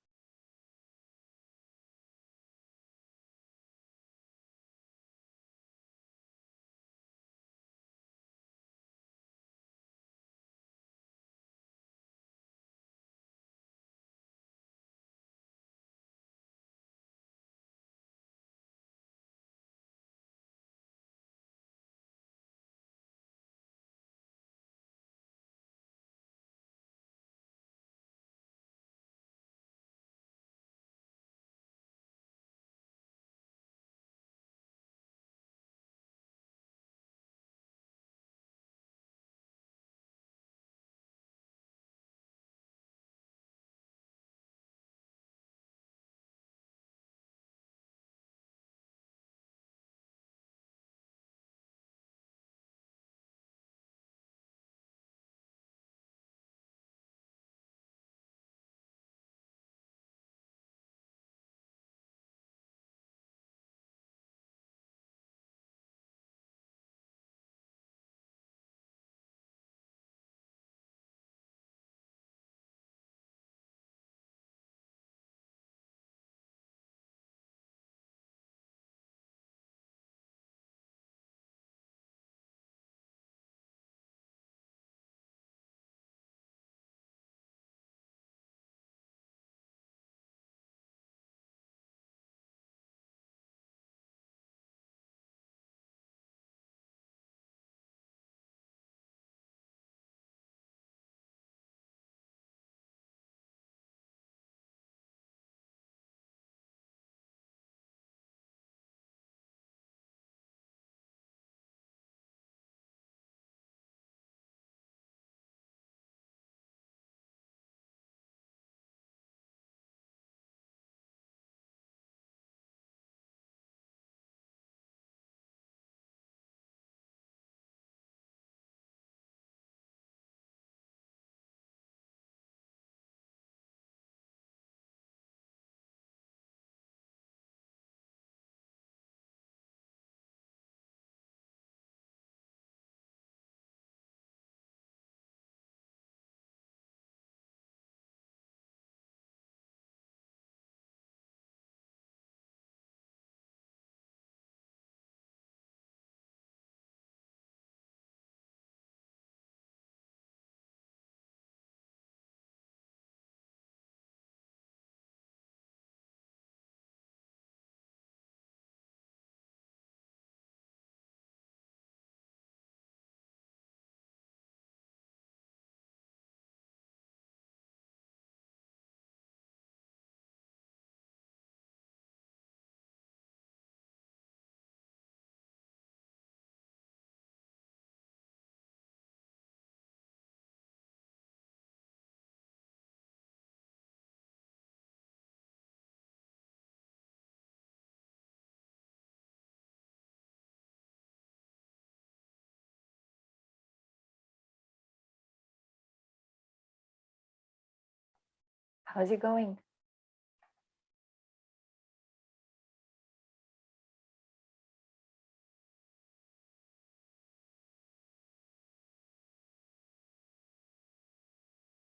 How's it going?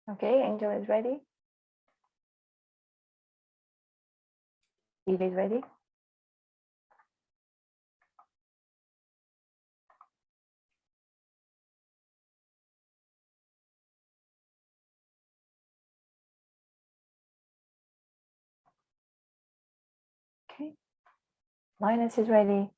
Okay, Angel is ready. Eve is ready. Okay. Linus is ready.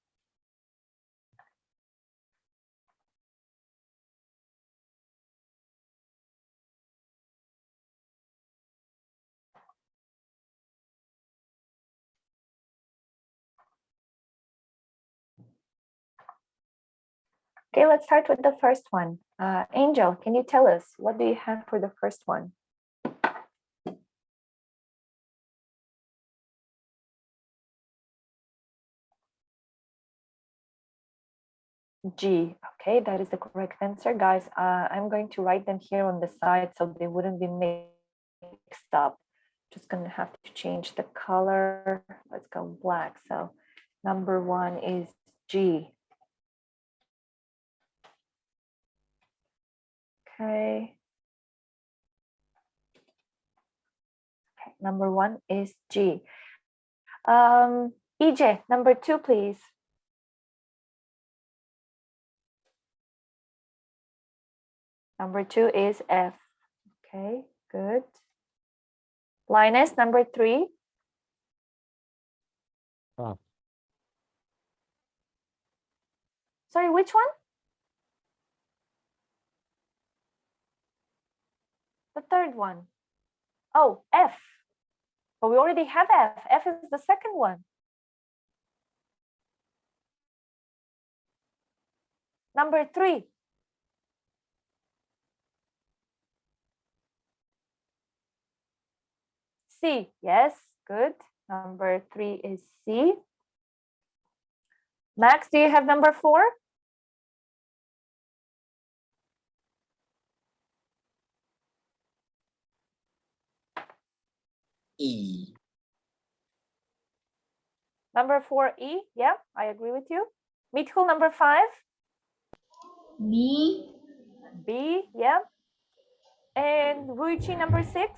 Okay, let's start with the first one. Angel, can you tell us what do you have for the first one? G. Okay, that is the correct answer, guys. I'm going to write them here on the side so they wouldn't be mixed up. Just gonna have to change the color. Let's go black. So number one is G. Okay. Okay, number one is G. EJ, number two, please. Number two is F. Okay, good. Linus, number three. Oh. Sorry, which one? The third one. Oh, F. But we already have F. F is the second one. Number three. C. Yes, good. Number three is C. Max, do you have number four? E. Number four, E. Yeah, I agree with you. Mithul, number five. B. B. Yeah. And Ruichi, number six.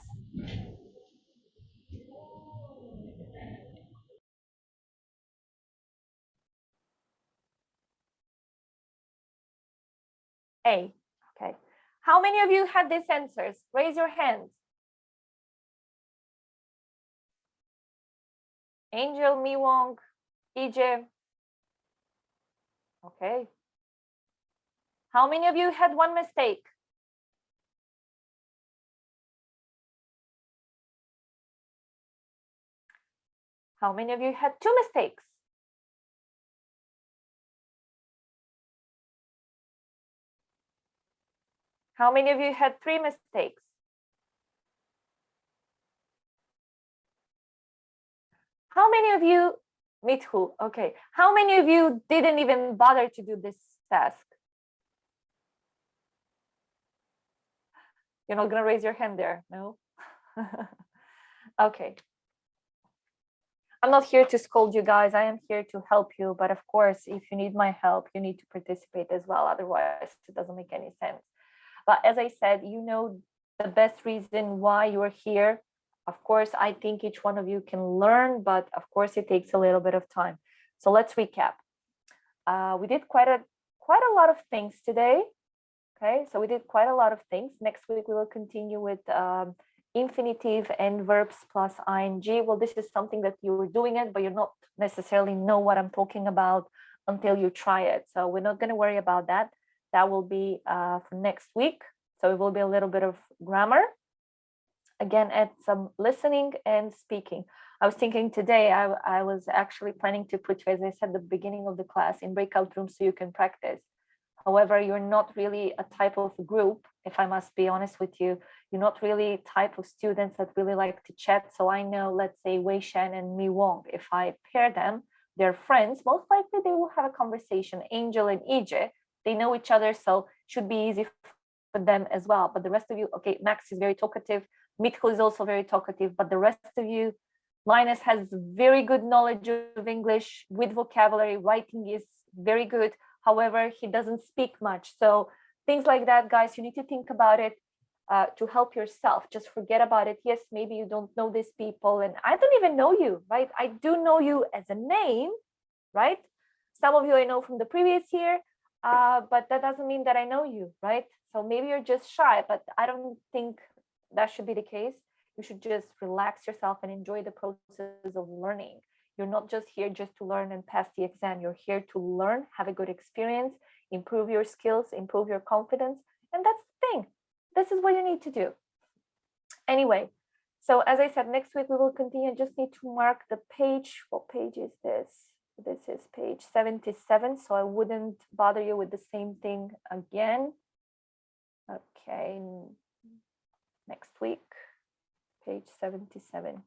A. Okay. How many of you had these answers? Raise your hand. Angel, Mi Wong, EJ. Okay. How many of you had one mistake? How many of you had two mistakes? How many of you had three mistakes? How many of you, Mithul, okay. How many of you didn't even bother to do this task? You're not gonna raise your hand there, no? Okay. I'm not here to scold you guys. I am here to help you. But of course, if you need my help, you need to participate as well. Otherwise, it doesn't make any sense. But as I said, you know the best reason why you're here. Of course, I think each one of you can learn, but of course, it takes a little bit of time. So let's recap. We did quite a lot of things today. Okay, so we did quite a lot of things. Next week, we will continue with infinitive and verbs plus ing. Well, this is something that you were doing it, but you not necessarily know what I'm talking about until you try it. So we're not going to worry about that. That will be for next week. So it will be a little bit of grammar. Again, add some listening and speaking. I was thinking today, I was actually planning to put you, as I said, at the beginning of the class in breakout rooms so you can practice. However, you're not really a type of group, if I must be honest with you, you're not really type of students that really like to chat. So I know, let's say Wei Shan and Mi Wong, if I pair them, they're friends, most likely they will have a conversation. Angel and EJ, they know each other, so should be easy for them as well. But the rest of you, okay, Max is very talkative. Mitko is also very talkative, but the rest of you, Linus has very good knowledge of English with vocabulary. Writing is very good. However, he doesn't speak much. So things like that, guys, you need to think about it to help yourself. Just forget about it. Yes, maybe you don't know these people, and I don't even know you, right? I do know you as a name, right? Some of you I know from the previous year, but that doesn't mean that I know you, right? So maybe you're just shy, but I don't think that should be the case. You should just relax yourself and enjoy the process of learning. You're not just here just to learn and pass the exam. You're here to learn, have a good experience, improve your skills, improve your confidence. And that's the thing. This is what you need to do. Anyway, so as I said, next week we will continue. I just need to mark the page. What page is this? This is page 77. So I wouldn't bother you with the same thing again. Okay, next week, page 77.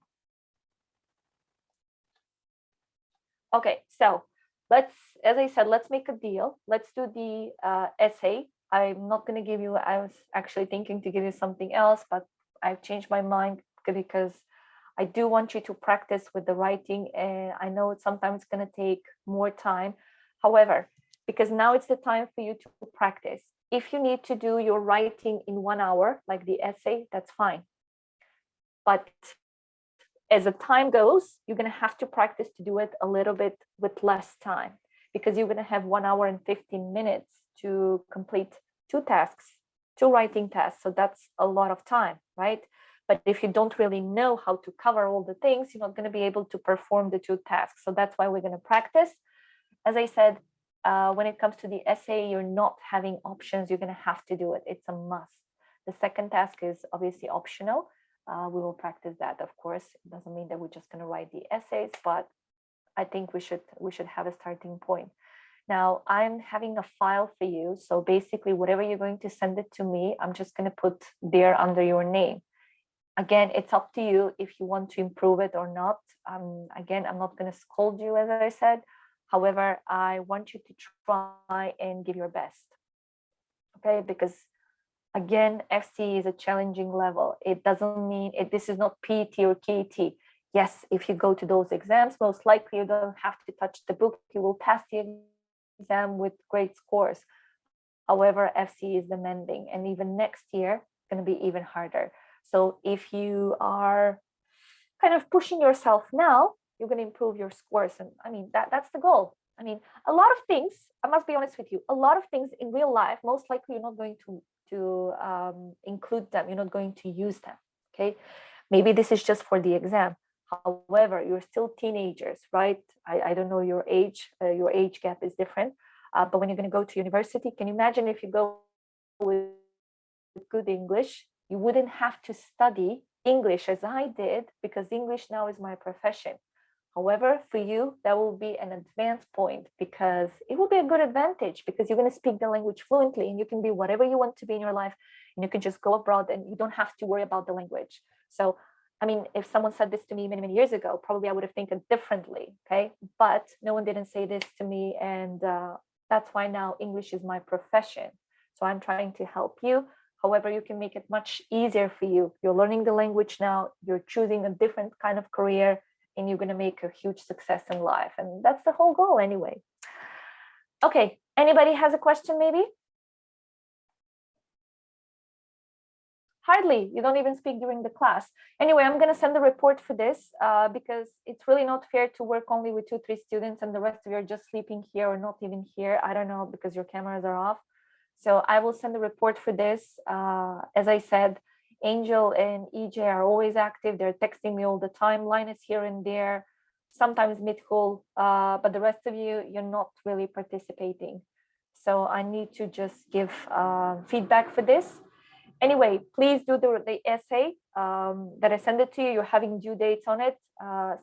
Okay, so let's, as I said, let's make a deal. Let's do the essay. I'm not going to give you, I was actually thinking to give you something else, but I've changed my mind because I do want you to practice with the writing, and I know it's sometimes going to take more time. However, because now it's the time for you to practice. If you need to do your writing in 1 hour, like the essay, that's fine. But as the time goes, you're going to have to practice to do it a little bit with less time, because you're going to have 1 hour and 15 minutes to complete 2 tasks, 2 writing tasks. So that's a lot of time, right? But if you don't really know how to cover all the things, you're not going to be able to perform the 2 tasks. So that's why we're going to practice. As I said, when it comes to the essay, you're not having options. You're going to have to do it. It's a must. The second task is obviously optional. We will practice that, of course. It doesn't mean that we're just going to write the essays, but I think we should have a starting point. Now, I'm having a file for you. So basically, whatever you're going to send it to me, I'm just going to put there under your name. Again, it's up to you if you want to improve it or not. Again, I'm not going to scold you, as I said. However, I want you to try and give your best. Okay, because again, FCE is a challenging level. It doesn't mean this is not PT or KT. Yes, if you go to those exams, most likely you don't have to touch the book. You will pass the exam with great scores. However, FCE is demanding, and even next year, it's going to be even harder. So if you are kind of pushing yourself now, you're going to improve your scores. And I mean, that's the goal. I mean, a lot of things, I must be honest with you, a lot of things in real life, most likely you're not going to include them. You're not going to use them. Okay. Maybe this is just for the exam. However, you're still teenagers, right? I don't know your age gap is different. But when you're going to go to university, can you imagine if you go with good English, you wouldn't have to study English as I did, because English now is my profession. However, for you, that will be an advanced point, because it will be a good advantage, because you're going to speak the language fluently and you can be whatever you want to be in your life, and you can just go abroad and you don't have to worry about the language. So, I mean, if someone said this to me many, many years ago, probably I would have thinking differently, okay? But no one didn't say this to me, and that's why now English is my profession. So I'm trying to help you. However, you can make it much easier for you. You're learning the language now, you're choosing a different kind of career, and you're going to make a huge success in life. And that's the whole goal anyway. Okay, anybody has a question maybe? Hardly, you don't even speak during the class. Anyway, I'm going to send the report for this because it's really not fair to work only with 2-3 students and the rest of you are just sleeping here or not even here. I don't know, because your cameras are off. So I will send the report for this. As I said, Angel and EJ are always active. They're texting me all the time. Linus here and there, sometimes Mithul, but the rest of you, you're not really participating. So I need to just give feedback for this. Anyway, please do the essay that I send it to you. You're having due dates on it.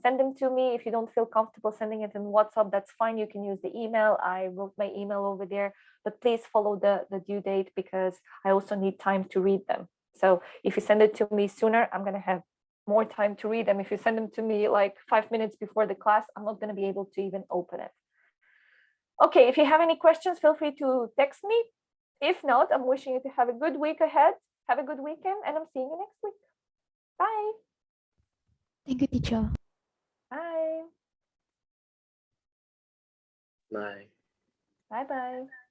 Send them to me. If you don't feel comfortable sending it in WhatsApp, that's fine. You can use the email. I wrote my email over there, but please follow the due date, because I also need time to read them. So if you send it to me sooner, I'm going to have more time to read them. If you send them to me like 5 minutes before the class, I'm not going to be able to even open it. Okay, if you have any questions, feel free to text me. If not, I'm wishing you to have a good week ahead. Have a good weekend, and I'm seeing you next week. Thank you, teacher. Bye. Bye. Bye bye.